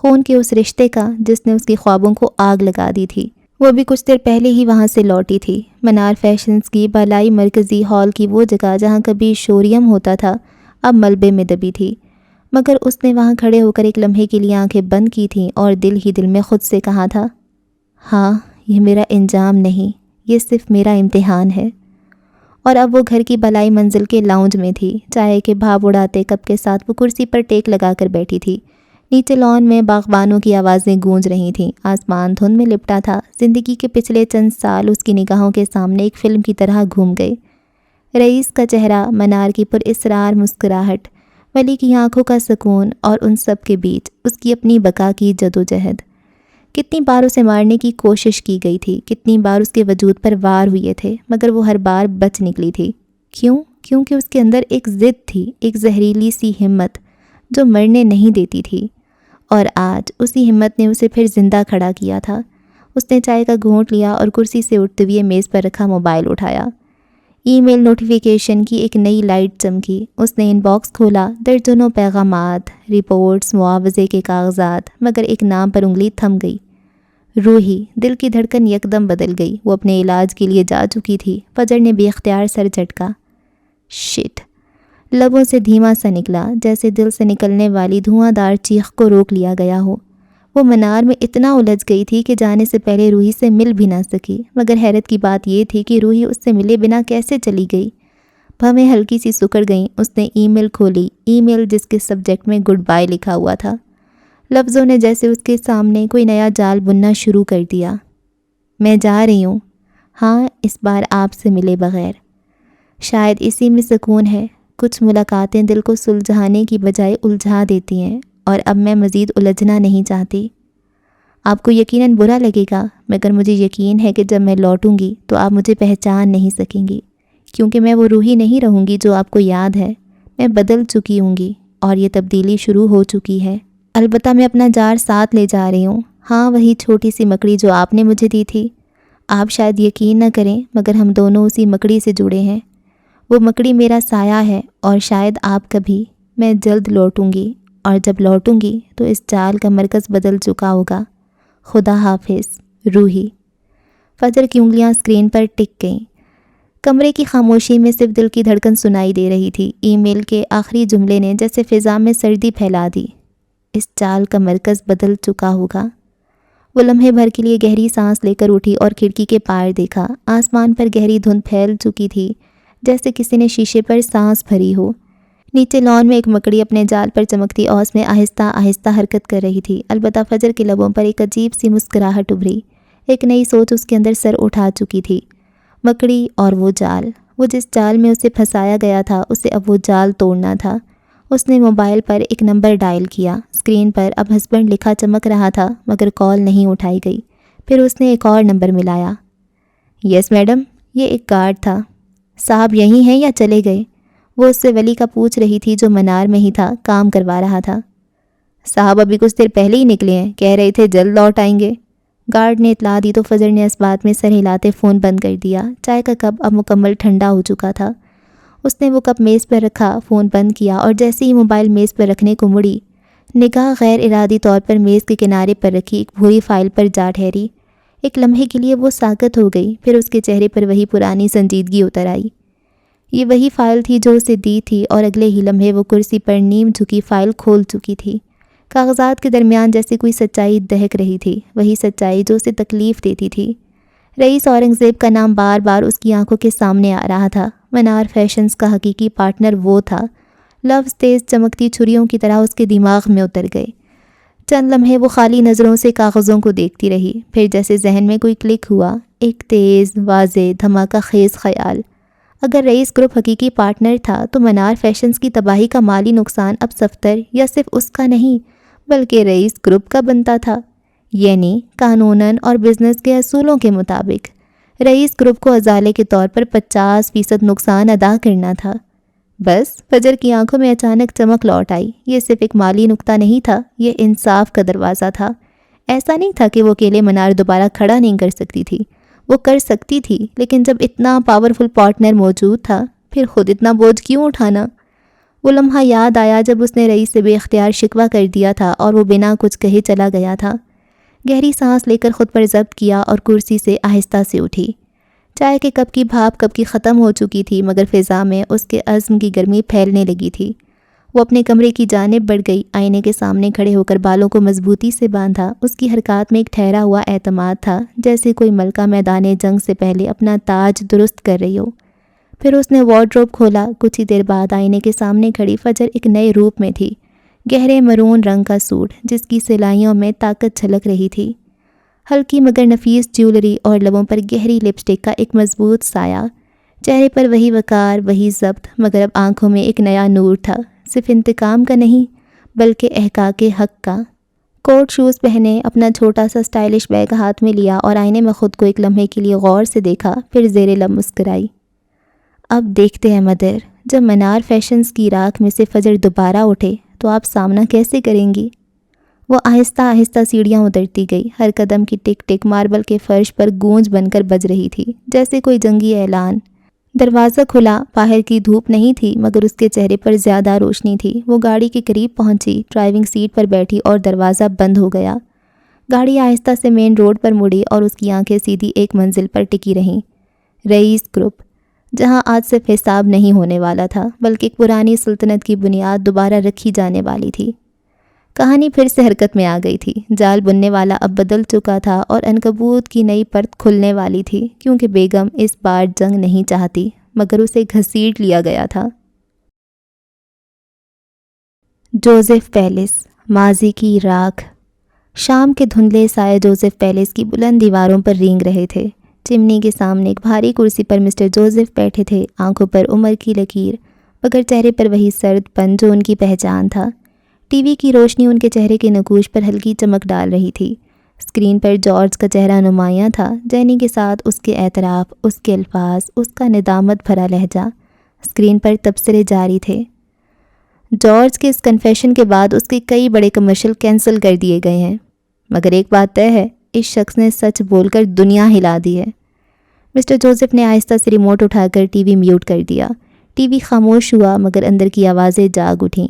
خون کے اس رشتے کا جس نے اس کے خوابوں کو آگ لگا دی تھی۔ وہ بھی کچھ دیر پہلے ہی وہاں سے لوٹی تھی۔ منار فیشنز کی بالائی مرکزی ہال کی وہ جگہ جہاں کبھی شوریم ہوتا تھا، اب ملبے میں دبی تھی، مگر اس نے وہاں کھڑے ہو کر ایک لمحے کے لیے آنکھیں بند کی تھیں اور دل ہی دل میں خود سے کہا تھا، ہاں یہ میرا انجام نہیں، یہ صرف میرا امتحان ہے۔ اور اب وہ گھر کی بالائی منزل کے لاؤنج میں تھی، چائے کے بھاپ اڑاتے کپ کے ساتھ وہ کرسی پر ٹیک لگا کر بیٹھی تھی۔ نیچے لان میں باغبانوں کی آوازیں گونج رہی تھیں، آسمان دھند میں لپٹا تھا۔ زندگی کے پچھلے چند سال اس کی نگاہوں کے سامنے ایک فلم کی طرح گھوم گئے۔ رئیس کا چہرہ، منار کی پر اسرار مسکراہٹ، ولی کی آنکھوں کا سکون، اور ان سب کے بیچ اس کی اپنی بقا کی جدوجہد۔ کتنی بار اسے مارنے کی کوشش کی گئی تھی، کتنی بار اس کے وجود پر وار ہوئے تھے، مگر وہ ہر بار بچ نکلی تھی۔ کیونکہ اس کے اندر ایک ضد تھی، ایک زہریلی سی ہمت جو مرنے نہیں دیتی تھی، اور آج اسی ہمت نے اسے پھر زندہ کھڑا کیا تھا۔ اس نے چائے کا گھونٹ لیا اور کرسی سے اٹھتے ہوئے میز پر رکھا موبائل اٹھایا۔ ای میل نوٹیفیکیشن کی ایک نئی لائٹ چمکی۔ اس نے ان باکس کھولا، درجنوں پیغامات، رپورٹس، معاوضے کے کاغذات، مگر ایک نام پر انگلی تھم گئی۔ روحی۔ دل کی دھڑکن یکدم بدل گئی۔ وہ اپنے علاج کے لیے جا چکی تھی۔ فجر نے بے اختیار سر جھٹکا۔ شٹ! لبوں سے دھیما سا نکلا، جیسے دل سے نکلنے والی دھواں دار چیخ کو روک لیا گیا ہو۔ وہ منار میں اتنا الجھ گئی تھی کہ جانے سے پہلے روحی سے مل بھی نہ سکی، مگر حیرت کی بات یہ تھی کہ روحی اس سے ملے بنا کیسے چلی گئی۔ بھویں ہلکی سی سکڑ گئیں۔ اس نے ای میل کھولی، ای میل جس کے سبجیکٹ میں گڈ بائے لکھا ہوا تھا۔ لفظوں نے جیسے اس کے سامنے کوئی نیا جال بننا شروع کر دیا۔ میں جا رہی ہوں، ہاں اس بار آپ سے ملے بغیر۔ شاید اسی میں سکون ہے۔ کچھ ملاقاتیں دل کو سلجھانے کی بجائے الجھا دیتی ہیں، اور اب میں مزید الجھنا نہیں چاہتی۔ آپ کو یقیناً برا لگے گا، مگر مجھے یقین ہے کہ جب میں لوٹوں گی تو آپ مجھے پہچان نہیں سکیں گی، کیونکہ میں وہ روحی نہیں رہوں گی جو آپ کو یاد ہے۔ میں بدل چکی ہوں گی، اور یہ تبدیلی شروع ہو چکی ہے۔ البتہ میں اپنا جار ساتھ لے جا رہی ہوں، ہاں وہی چھوٹی سی مکڑی جو آپ نے مجھے دی تھی۔ آپ شاید یقین نہ کریں، مگر ہم دونوں اسی مکڑی سے جڑے ہیں۔ وہ مکڑی میرا سایہ ہے، اور شاید آپ کا بھی۔ میں جلد لوٹوں گی، اور جب لوٹوں گی تو اس جال کا مرکز بدل چکا ہوگا۔ خدا حافظ، روحی۔ فجر کی انگلیاں اسکرین پر ٹک گئیں۔ کمرے کی خاموشی میں صرف دل کی دھڑکن سنائی دے رہی تھی۔ ای میل کے آخری جملے نے جیسے فضا میں سردی پھیلا دی۔ اس جال کا مرکز بدل چکا ہوگا۔ وہ لمحے بھر کے لیے گہری سانس لے کر اٹھی اور کھڑکی کے پار دیکھا۔ آسمان پر گہری دھند پھیل چکی تھی، جیسے کسی نے شیشے پر سانس بھری ہو۔ نیچے لان میں ایک مکڑی اپنے جال پر چمکتی اوس میں آہستہ آہستہ حرکت کر رہی تھی۔ البتہ فجر کے لبوں پر ایک عجیب سی مسکراہٹ ابھری۔ ایک نئی سوچ اس کے اندر سر اٹھا چکی تھی۔ مکڑی اور وہ جال، وہ جس جال میں اسے پھنسایا گیا تھا، اسے اب وہ جال توڑنا تھا۔ اس نے موبائل پر ایک نمبر ڈائل کیا۔ اسکرین پر اب ہسبینڈ لکھا چمک رہا تھا، مگر کال نہیں اٹھائی گئی۔ پھر اس نے ایک اور نمبر ملایا۔ یس میڈم، یہ ایک گارڈ تھا۔ صاحب یہیں ہیں یا چلے گئے؟ وہ اس سے ولی کا پوچھ رہی تھی، جو منار میں ہی تھا، کام کروا رہا تھا۔ صاحب ابھی کچھ دیر پہلے ہی نکلے ہیں، کہہ رہے تھے جلد لوٹ آئیں گے۔ گارڈ نے اطلاع دی تو فجر نے اس بات میں سر ہلاتے فون بند کر دیا۔ چائے کا کپ اب مکمل ٹھنڈا ہو چکا تھا۔ اس نے وہ کپ میز پر رکھا، فون بند کیا، اور جیسے ہی موبائل میز پر رکھنے کو مڑی، نگاہ غیر ارادی طور پر میز کے کنارے پر رکھی ایک بھوری فائل پر جا ٹھہری۔ ایک لمحے کے لیے وہ ساکت ہو گئی، پھر اس کے چہرے پر وہی پرانی سنجیدگی اتر آئی۔ یہ وہی فائل تھی جو اسے دی تھی، اور اگلے ہی لمحے وہ کرسی پر نیم جھکی فائل کھول چکی تھی۔ کاغذات کے درمیان جیسے کوئی سچائی دہک رہی تھی، وہی سچائی جو اسے تکلیف دیتی تھی۔ رئیس اورنگزیب کا نام بار بار اس کی آنکھوں کے سامنے آ رہا تھا۔ منار فیشنز کا حقیقی پارٹنر وہ تھا۔ لفظ تیز چمکتی چھریوں کی طرح اس کے دماغ میں اتر گئے۔ چند لمحے وہ خالی نظروں سے کاغذوں کو دیکھتی رہی، پھر جیسے ذہن میں کوئی کلک ہوا، ایک تیز، واضح، دھماکہ خیز خیال۔ اگر رئیس گروپ حقیقی پارٹنر تھا تو منار فیشنز کی تباہی کا مالی نقصان اب صفتر یا صرف اس کا نہیں، بلکہ رئیس گروپ کا بنتا تھا۔ یعنی قانوناً اور بزنس کے اصولوں کے مطابق رئیس گروپ کو ازالے کے طور پر 50% نقصان ادا کرنا تھا۔ بس فجر کی آنکھوں میں اچانک چمک لوٹ آئی۔ یہ صرف ایک مالی نقطہ نہیں تھا، یہ انصاف کا دروازہ تھا۔ ایسا نہیں تھا کہ وہ اکیلے منار دوبارہ کھڑا نہیں کر سکتی تھی، وہ کر سکتی تھی، لیکن جب اتنا پاورفل پارٹنر موجود تھا، پھر خود اتنا بوجھ کیوں اٹھانا؟ وہ لمحہ یاد آیا جب اس نے رئیس سے بے اختیار شکوہ کر دیا تھا اور وہ بنا کچھ کہے چلا گیا تھا۔ گہری سانس لے کر خود پر ضبط کیا اور کرسی سے آہستہ سے اٹھی۔ چائے کے کپ کی بھاپ کب کی ختم ہو چکی تھی، مگر فضا میں اس کے عزم کی گرمی پھیلنے لگی تھی۔ وہ اپنے کمرے کی جانب بڑھ گئی، آئینے کے سامنے کھڑے ہو کر بالوں کو مضبوطی سے باندھا۔ اس کی حرکات میں ایک ٹھہرا ہوا اعتماد تھا، جیسے کوئی ملکہ میدان جنگ سے پہلے اپنا تاج درست کر رہی ہو۔ پھر اس نے وارڈروب کھولا۔ کچھ ہی دیر بعد آئینے کے سامنے کھڑی فجر ایک نئے روپ میں تھی۔ گہرے مرون رنگ کا سوٹ جس کی سلائیوں میں طاقت جھلک رہی تھی، ہلکی مگر نفیس جیولری اور لبوں پر گہری لپسٹک کا ایک مضبوط سایہ۔ چہرے پر وہی وقار، وہی ضبط، مگر اب آنکھوں میں ایک نیا نور تھا، صرف انتقام کا نہیں بلکہ احقاق حق کا۔ کوٹ شوز پہنے، اپنا چھوٹا سا سٹائلش بیگ ہاتھ میں لیا اور آئینے میں خود کو ایک لمحے کے لیے غور سے دیکھا، پھر زیر لب مسکرائی۔ اب دیکھتے ہیں مدر، جب منار فیشنز کی راکھ میں سے فجر دوبارہ اٹھے تو آپ سامنا کیسے کریں گی؟ وہ آہستہ آہستہ سیڑھیاں اترتی گئی، ہر قدم کی ٹک ٹک ماربل کے فرش پر گونج بن کر بج رہی تھی، جیسے کوئی جنگی اعلان۔ دروازہ کھلا، باہر کی دھوپ نہیں تھی مگر اس کے چہرے پر زیادہ روشنی تھی۔ وہ گاڑی کے قریب پہنچی، ڈرائیونگ سیٹ پر بیٹھی اور دروازہ بند ہو گیا۔ گاڑی آہستہ سے مین روڈ پر مڑی اور اس کی آنکھیں سیدھی ایک منزل پر ٹکی رہیں، رئیس گروپ، جہاں آج صرف حساب نہیں ہونے والا تھا بلکہ ایک پرانی سلطنت کی بنیاد دوبارہ رکھی جانے والی تھی۔ کہانی پھر سے حرکت میں آ گئی تھی۔ جال بننے والا اب بدل چکا تھا اور عنکبوت کی نئی پرت کھلنے والی تھی، کیونکہ بیگم اس بار جنگ نہیں چاہتی مگر اسے گھسیٹ لیا گیا تھا۔ جوزف پیلس، ماضی کی راکھ۔ شام کے دھندلے سائے جوزف پیلس کی بلند دیواروں پر رینگ رہے تھے۔ چمنی کے سامنے ایک بھاری کرسی پر مسٹر جوزف بیٹھے تھے، آنکھوں پر عمر کی لکیر مگر چہرے پر وہی سرد پن جو ان کی پہچان تھا۔ ٹی وی کی روشنی ان کے چہرے کے نقوش پر ہلکی چمک ڈال رہی تھی۔ اسکرین پر جارج کا چہرہ نمایاں تھا، جینی کے ساتھ اس کے اعتراف، اس کے الفاظ، اس کا ندامت بھرا لہجہ۔ اسکرین پر تبصرے جاری تھے۔ جارج کے اس کنفیشن کے بعد اس کے کئی بڑے کمرشل کینسل کر دیے گئے ہیں، مگر ایک بات طے ہے، اس شخص نے سچ بول کر دنیا ہلا دی ہے۔ مسٹر جوزف نے آہستہ سے ریموٹ اٹھا کر ٹی وی میوٹ کر دیا۔ ٹی وی خاموش ہوا مگر اندر کی آوازیں جاگ اٹھیں۔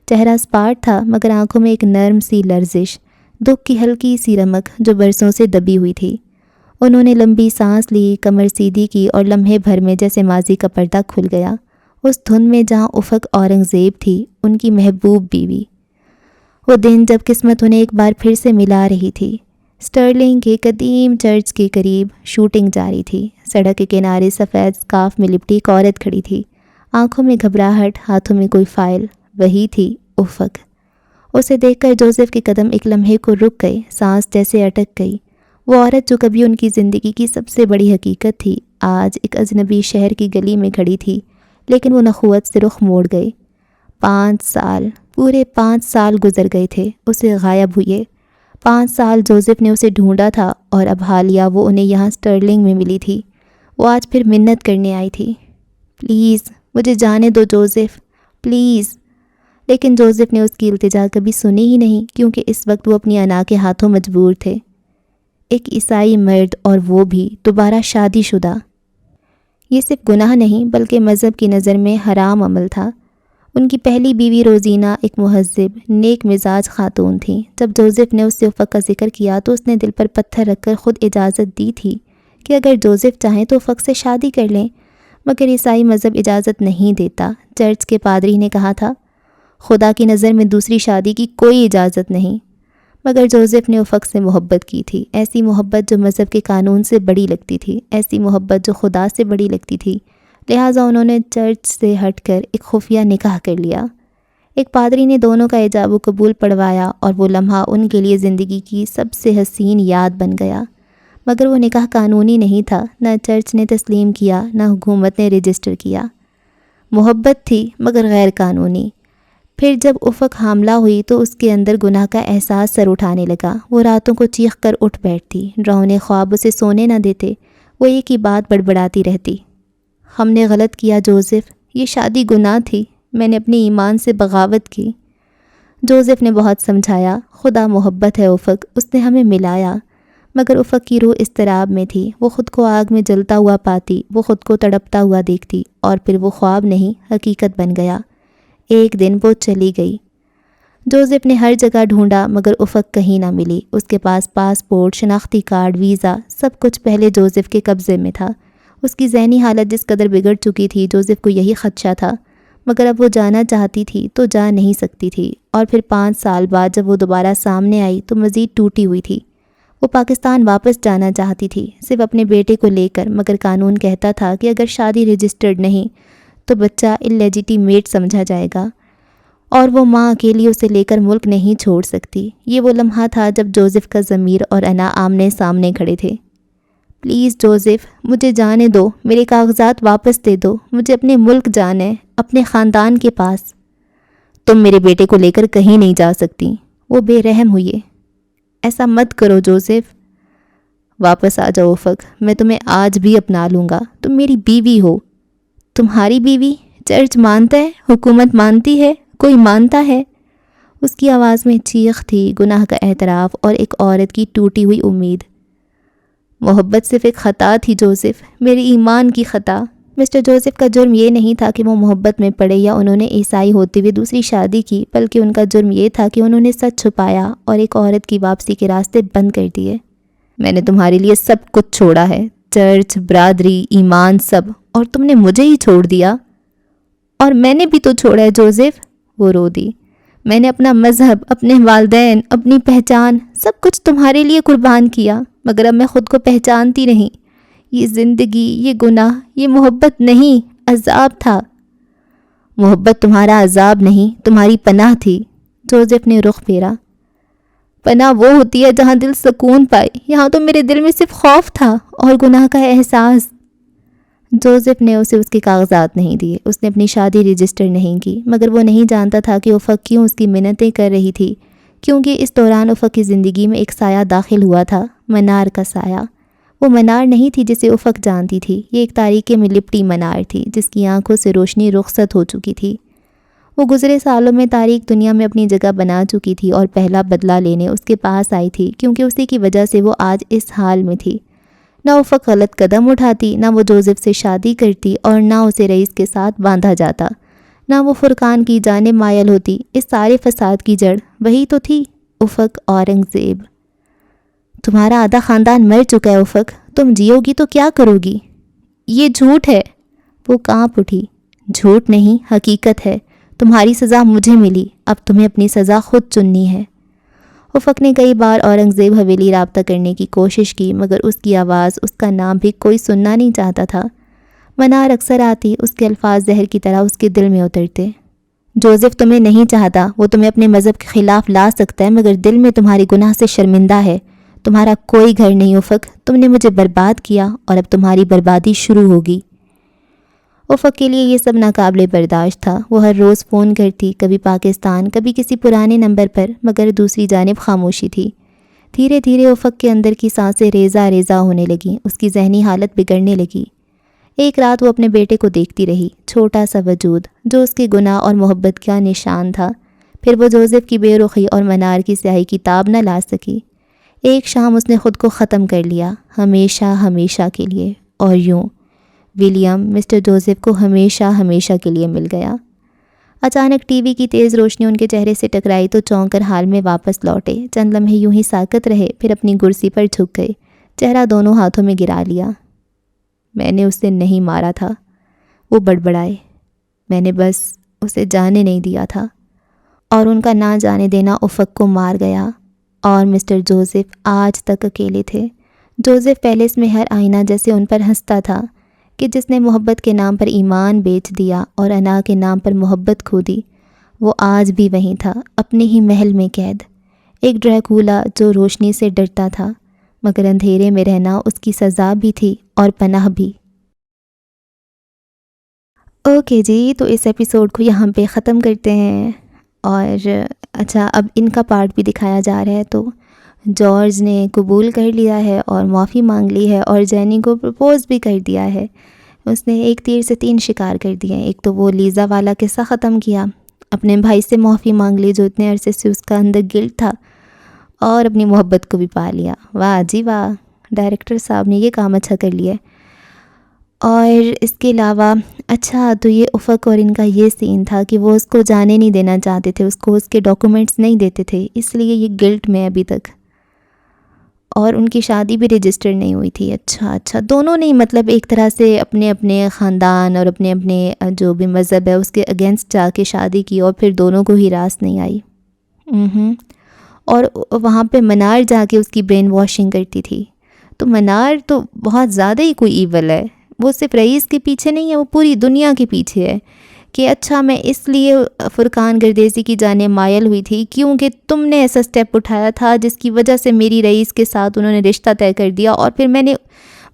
چہرہ اسپاٹ تھا مگر آنکھوں میں ایک نرم سی لرزش، دکھ کی ہلکی سی رمق جو برسوں سے دبی ہوئی تھی۔ انہوں نے لمبی سانس لی، کمر سیدھی کی اور لمحے بھر میں جیسے ماضی کا پردہ کھل گیا۔ اس دھند میں جہاں افق اورنگزیب تھی، ان کی محبوب بیوی۔ وہ دن جب قسمت انہیں ایک بار پھر سے ملا رہی تھی۔ سٹرلنگ کے قدیم چرچ کے قریب شوٹنگ جاری تھی۔ سڑک کے کنارے سفید اسکارف میں لپٹی ایک عورت کھڑی تھی، آنکھوں میں گھبراہٹ، ہاتھوں میں کوئی فائل۔ وہی تھی افق۔ اسے دیکھ کر جوزف کے قدم ایک لمحے کو رک گئے، سانس جیسے اٹک گئی۔ وہ عورت جو کبھی ان کی زندگی کی سب سے بڑی حقیقت تھی، آج ایک اجنبی شہر کی گلی میں کھڑی تھی، لیکن وہ نخوت سے رخ موڑ گئی۔ 5 سال، پورے 5 سال گزر گئے تھے اسے غائب ہوئے۔ 5 سال جوزف نے اسے ڈھونڈا تھا اور اب حالیہ وہ انہیں یہاں سٹرلنگ میں ملی تھی۔ وہ آج پھر منت کرنے آئی تھی، پلیز مجھے جانے دو جوزف، پلیز۔ لیکن جوزف نے اس کی التجا کبھی سنی ہی نہیں، کیونکہ اس وقت وہ اپنی انا کے ہاتھوں مجبور تھے۔ ایک عیسائی مرد اور وہ بھی دوبارہ شادی شدہ، یہ صرف گناہ نہیں بلکہ مذہب کی نظر میں حرام عمل تھا۔ ان کی پہلی بیوی روزینہ ایک مہذب، نیک مزاج خاتون تھیں۔ جب جوزف نے اس سے افق کا ذکر کیا تو اس نے دل پر پتھر رکھ کر خود اجازت دی تھی کہ اگر جوزف چاہیں تو افق سے شادی کر لیں، مگر عیسائی مذہب اجازت نہیں دیتا۔ چرچ کے پادری نے کہا تھا، خدا کی نظر میں دوسری شادی کی کوئی اجازت نہیں۔ مگر جوزف نے افق سے محبت کی تھی، ایسی محبت جو مذہب کے قانون سے بڑی لگتی تھی، ایسی محبت جو خدا سے بڑی لگتی تھی۔ لہٰذا انہوں نے چرچ سے ہٹ کر ایک خفیہ نکاح کر لیا۔ ایک پادری نے دونوں کا ایجاب و قبول پڑھوایا اور وہ لمحہ ان کے لیے زندگی کی سب سے حسین یاد بن گیا۔ مگر وہ نکاح قانونی نہیں تھا، نہ چرچ نے تسلیم کیا، نہ حکومت نے رجسٹر کیا۔ محبت تھی مگر غیر قانونی۔ پھر جب افق حاملہ ہوئی تو اس کے اندر گناہ کا احساس سر اٹھانے لگا۔ وہ راتوں کو چیخ کر اٹھ بیٹھتی، ڈراؤنے خواب اسے سونے نہ دیتے۔ وہ ایک ہی بات بڑبڑاتی رہتی، ہم نے غلط کیا جوزف، یہ شادی گناہ تھی، میں نے اپنے ایمان سے بغاوت کی۔ جوزف نے بہت سمجھایا، خدا محبت ہے افق، اس نے ہمیں ملایا۔ مگر افق کی روح اضطراب میں تھی، وہ خود کو آگ میں جلتا ہوا پاتی، وہ خود کو تڑپتا ہوا دیکھتی، اور پھر وہ خواب نہیں حقیقت بن گیا۔ ایک دن وہ چلی گئی۔ جوزف نے ہر جگہ ڈھونڈا مگر افق کہیں نہ ملی۔ اس کے پاس پاسپورٹ، شناختی کارڈ، ویزا، سب کچھ پہلے جوزف کے قبضے میں تھا۔ اس کی ذہنی حالت جس قدر بگڑ چکی تھی، جوزف کو یہی خدشہ تھا، مگر اب وہ جانا چاہتی تھی تو جا نہیں سکتی تھی۔ اور پھر 5 سال بعد جب وہ دوبارہ سامنے آئی تو مزید ٹوٹی ہوئی تھی۔ وہ پاکستان واپس جانا چاہتی تھی، صرف اپنے بیٹے کو لے کر، مگر قانون کہتا تھا کہ اگر شادی رجسٹرڈ نہیں تو بچہ اللیجیٹیمیٹ سمجھا جائے گا، اور وہ ماں اکیلی اسے لے کر ملک نہیں چھوڑ سکتی۔ یہ وہ لمحہ تھا جب جوزف کا ضمیر اور انا آمنے سامنے کھڑے تھے۔ پلیز جوزف، مجھے جانے دو، میرے کاغذات واپس دے دو، مجھے اپنے ملک جانا ہے، اپنے خاندان کے پاس۔ تم میرے بیٹے کو لے کر کہیں نہیں جا سکتی، وہ بے رحم ہوئے۔ ایسا مت کرو جوزف، واپس آ جاؤ افق، میں تمہیں آج بھی اپنا لوں گا، تم میری بیوی ہو۔ تمہاری بیوی؟ چرچ مانتا ہے، حکومت مانتی ہے، کوئی مانتا ہے؟ اس کی آواز میں چیخ تھی، گناہ کا اعتراف اور ایک عورت کی ٹوٹی ہوئی امید۔ محبت صرف ایک خطا تھی جوزف، میرے ایمان کی خطا۔ مسٹر جوزف کا جرم یہ نہیں تھا کہ وہ محبت میں پڑے یا انہوں نے عیسائی ہوتے ہوئے دوسری شادی کی، بلکہ ان کا جرم یہ تھا کہ انہوں نے سچ چھپایا اور ایک عورت کی واپسی کے راستے بند کر دیے۔ میں نے تمہارے لیے سب کچھ چھوڑا ہے، چرچ، برادری، ایمان، سب، اور تم نے مجھے ہی چھوڑ دیا۔ اور میں نے بھی تو چھوڑا ہے جوزف، وہ رو دی۔ میں نے اپنا مذہب، اپنے والدین، اپنی پہچان، سب کچھ تمہارے لیے قربان کیا، مگر اب میں خود کو پہچانتی نہیں۔ یہ زندگی، یہ گناہ، یہ محبت نہیں، عذاب تھا۔ محبت تمہارا عذاب نہیں، تمہاری پناہ تھی۔ جوزف نے رخ پھیرا۔ پناہ وہ ہوتی ہے جہاں دل سکون پائے، یہاں تو میرے دل میں صرف خوف تھا اور گناہ کا احساس۔ جوزف نے اسے اس کے کاغذات نہیں دیے، اس نے اپنی شادی رجسٹر نہیں کی، مگر وہ نہیں جانتا تھا کہ افق کیوں اس کی منتیں کر رہی تھی، کیونکہ اس دوران افق کی زندگی میں ایک سایہ داخل ہوا تھا، منار کا سایہ۔ وہ منار نہیں تھی جسے افق جانتی تھی، یہ ایک تاریکی میں لپٹی منار تھی جس کی آنکھوں سے روشنی رخصت ہو چکی تھی۔ وہ گزرے سالوں میں تاریک دنیا میں اپنی جگہ بنا چکی تھی اور پہلا بدلہ لینے اس کے پاس آئی تھی، کیونکہ اسی کی وجہ سے وہ آج اس حال میں تھی۔ نہ افق غلط قدم اٹھاتی، نہ وہ جوزف سے شادی کرتی اور نہ اسے رئیس کے ساتھ باندھا جاتا، نہ وہ فرقان کی جانب مائل ہوتی۔ اس سارے فساد کی جڑ وہی تو تھی، افق اورنگزیب۔ تمہارا آدھا خاندان مر چکا ہے افق، تم جیو گی تو کیا کرو گی؟ یہ جھوٹ ہے، وہ کانپ اٹھی۔ جھوٹ نہیں، حقیقت ہے۔ تمہاری سزا مجھے ملی، اب تمہیں اپنی سزا خود چننی ہے۔ افق نے کئی بار اورنگزیب حویلی رابطہ کرنے کی کوشش کی، مگر اس کی آواز، اس کا نام بھی کوئی سننا نہیں چاہتا تھا۔ منار اکثر آتی، اس کے الفاظ زہر کی طرح اس کے دل میں اترتے۔ جوزف تمہیں نہیں چاہتا، وہ تمہیں اپنے مذہب کے خلاف لا سکتا ہے، مگر دل میں تمہارے گناہ سے شرمندہ ہے۔ تمہارا کوئی گھر نہیں افق، تم نے مجھے برباد کیا اور اب تمہاری بربادی شروع ہوگی۔ افق کے لیے یہ سب ناقابل برداشت تھا۔ وہ ہر روز فون کرتی، کبھی پاکستان، کبھی کسی پرانے نمبر پر، مگر دوسری جانب خاموشی تھی۔ دھیرے دھیرے افق کے اندر کی سانسیں ریزہ ریزہ ہونے لگیں، اس کی ذہنی حالت بگڑنے لگی۔ ایک رات وہ اپنے بیٹے کو دیکھتی رہی، چھوٹا سا وجود جو اس کے گناہ اور محبت کا نشان تھا۔ پھر وہ جوزف کی بے رخی اور منار کی سیاہی کی تاب نہ لا سکی۔ ایک شام اس نے خود کو ختم کر لیا، ہمیشہ ہمیشہ کے لیے، اور یوں ولیم مسٹر جوزف کو ہمیشہ ہمیشہ کے لیے مل گیا۔ اچانک ٹی وی کی تیز روشنی ان کے چہرے سے ٹکرائی تو چونک کر حال میں واپس لوٹے، چند لمحے یوں ہی ساکت رہے، پھر اپنی کرسی پر جھک گئے، چہرہ دونوں ہاتھوں میں گرا لیا۔ میں نے اسے نہیں مارا تھا، وہ بڑبڑائے، میں نے بس اسے جانے نہیں دیا تھا، اور ان کا نہ جانے دینا افق کو مار گیا۔ اور مسٹر جوزف آج تک اکیلے تھے۔ جوزف پیلس میں ہر آئینہ جیسے ان پر ہنستا تھا کہ جس نے محبت کے نام پر ایمان بیچ دیا اور انا کے نام پر محبت کھو دی، وہ آج بھی وہیں تھا، اپنے ہی محل میں قید، ایک ڈریکولا جو روشنی سے ڈرتا تھا، مگر اندھیرے میں رہنا اس کی سزا بھی تھی اور پناہ بھی۔ اوکے جی، تو اس ایپیسوڈ کو یہاں پہ ختم کرتے ہیں۔ اور اچھا، اب ان کا پارٹ بھی دکھایا جا رہا ہے۔ تو جارج نے قبول کر لیا ہے اور معافی مانگ لی ہے، اور جینی کو پرپوز بھی کر دیا ہے۔ اس نے ایک تیر سے 3 شکار کر دیے ہیں۔ ایک تو وہ لیزا والا قصہ ختم کیا، اپنے بھائی سے معافی مانگ لی جو اتنے عرصے سے اس کا اندر گلٹ تھا، اور اپنی محبت کو بھی پا لیا۔ واہ جی واہ، ڈائریکٹر صاحب نے یہ کام اچھا کر لیا ہے۔ اور اس کے علاوہ اچھا، تو یہ افق اور ان کا یہ سین تھا کہ وہ اس کو جانے نہیں دینا چاہتے تھے، اس کو اس کے ڈاکومنٹس نہیں دیتے تھے، اس لیے یہ گلٹ میں ابھی تک، اور ان کی شادی بھی رجسٹر نہیں ہوئی تھی۔ اچھا، دونوں نے مطلب ایک طرح سے اپنے اپنے خاندان اور اپنے اپنے جو بھی مذہب ہے اس کے اگینسٹ جا کے شادی کی، اور پھر دونوں کو ہی راس نہیں آئی۔ اور وہاں پہ منار جا کے اس کی برین واشنگ کرتی تھی۔ تو منار تو بہت زیادہ ہی کوئی ایول ہے، وہ صرف رئیس کے پیچھے نہیں ہے، وہ پوری دنیا کے پیچھے ہے کہ اچھا میں اس لیے فرقان گردیسی کی جانب مائل ہوئی تھی کیونکہ تم نے ایسا سٹیپ اٹھایا تھا جس کی وجہ سے میری رئیس کے ساتھ انہوں نے رشتہ طے کر دیا، اور پھر میں نے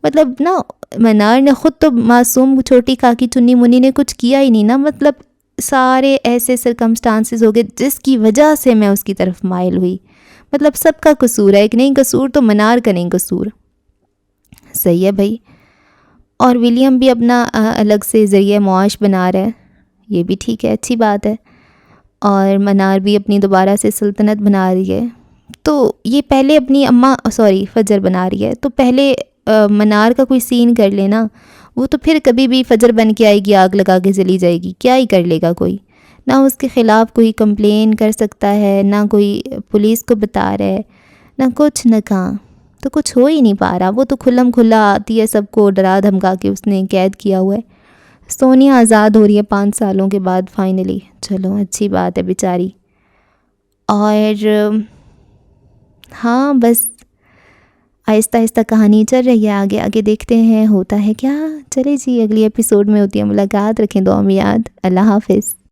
مطلب نا، منار نے خود تو معصوم چھوٹی کاکی چنی منی نے کچھ کیا ہی نہیں نا، مطلب سارے ایسے سرکمسٹانسز ہو گئے جس کی وجہ سے میں اس کی طرف مائل ہوئی۔ مطلب سب کا قصور ہے، ایک نہیں قصور تو منار کا نہیں قصور۔ صحیح ہے بھائی۔ اور ولیم بھی اپنا الگ سے ذریعہ معاش بنا رہا ہے، یہ بھی ٹھیک ہے، اچھی بات ہے۔ اور منار بھی اپنی دوبارہ سے سلطنت بنا رہی ہے. تو یہ پہلے اپنی فجر بنا رہی ہے. تو پہلے منار کا کوئی سین کر لینا. وہ تو پھر کبھی بھی فجر بن کے آئے گی، آگ لگا کے چلی جائے گی. کیا ہی کر لے گا کوئی؟ نہ اس کے خلاف کوئی کمپلین کر سکتا ہے، نہ کوئی پولیس کو بتا رہا ہے، نہ کچھ نہ کہاں. تو کچھ ہو ہی نہیں پا رہا. وہ تو کھلم کھلا آتی ہے، سب کو ڈرا دھمکا کے اس نے قید کیا ہوا ہے. سونیا آزاد ہو رہی ہے 5 سالوں کے بعد فائنلی. چلو اچھی بات ہے بیچاری. اور ہاں بس آہستہ آہستہ کہانی چل رہی ہے، آگے آگے دیکھتے ہیں ہوتا ہے کیا. چلے جی، اگلی ایپیسوڈ میں ہوتی ہے ملاقات. رکھیں دعا میں یاد. اللہ حافظ.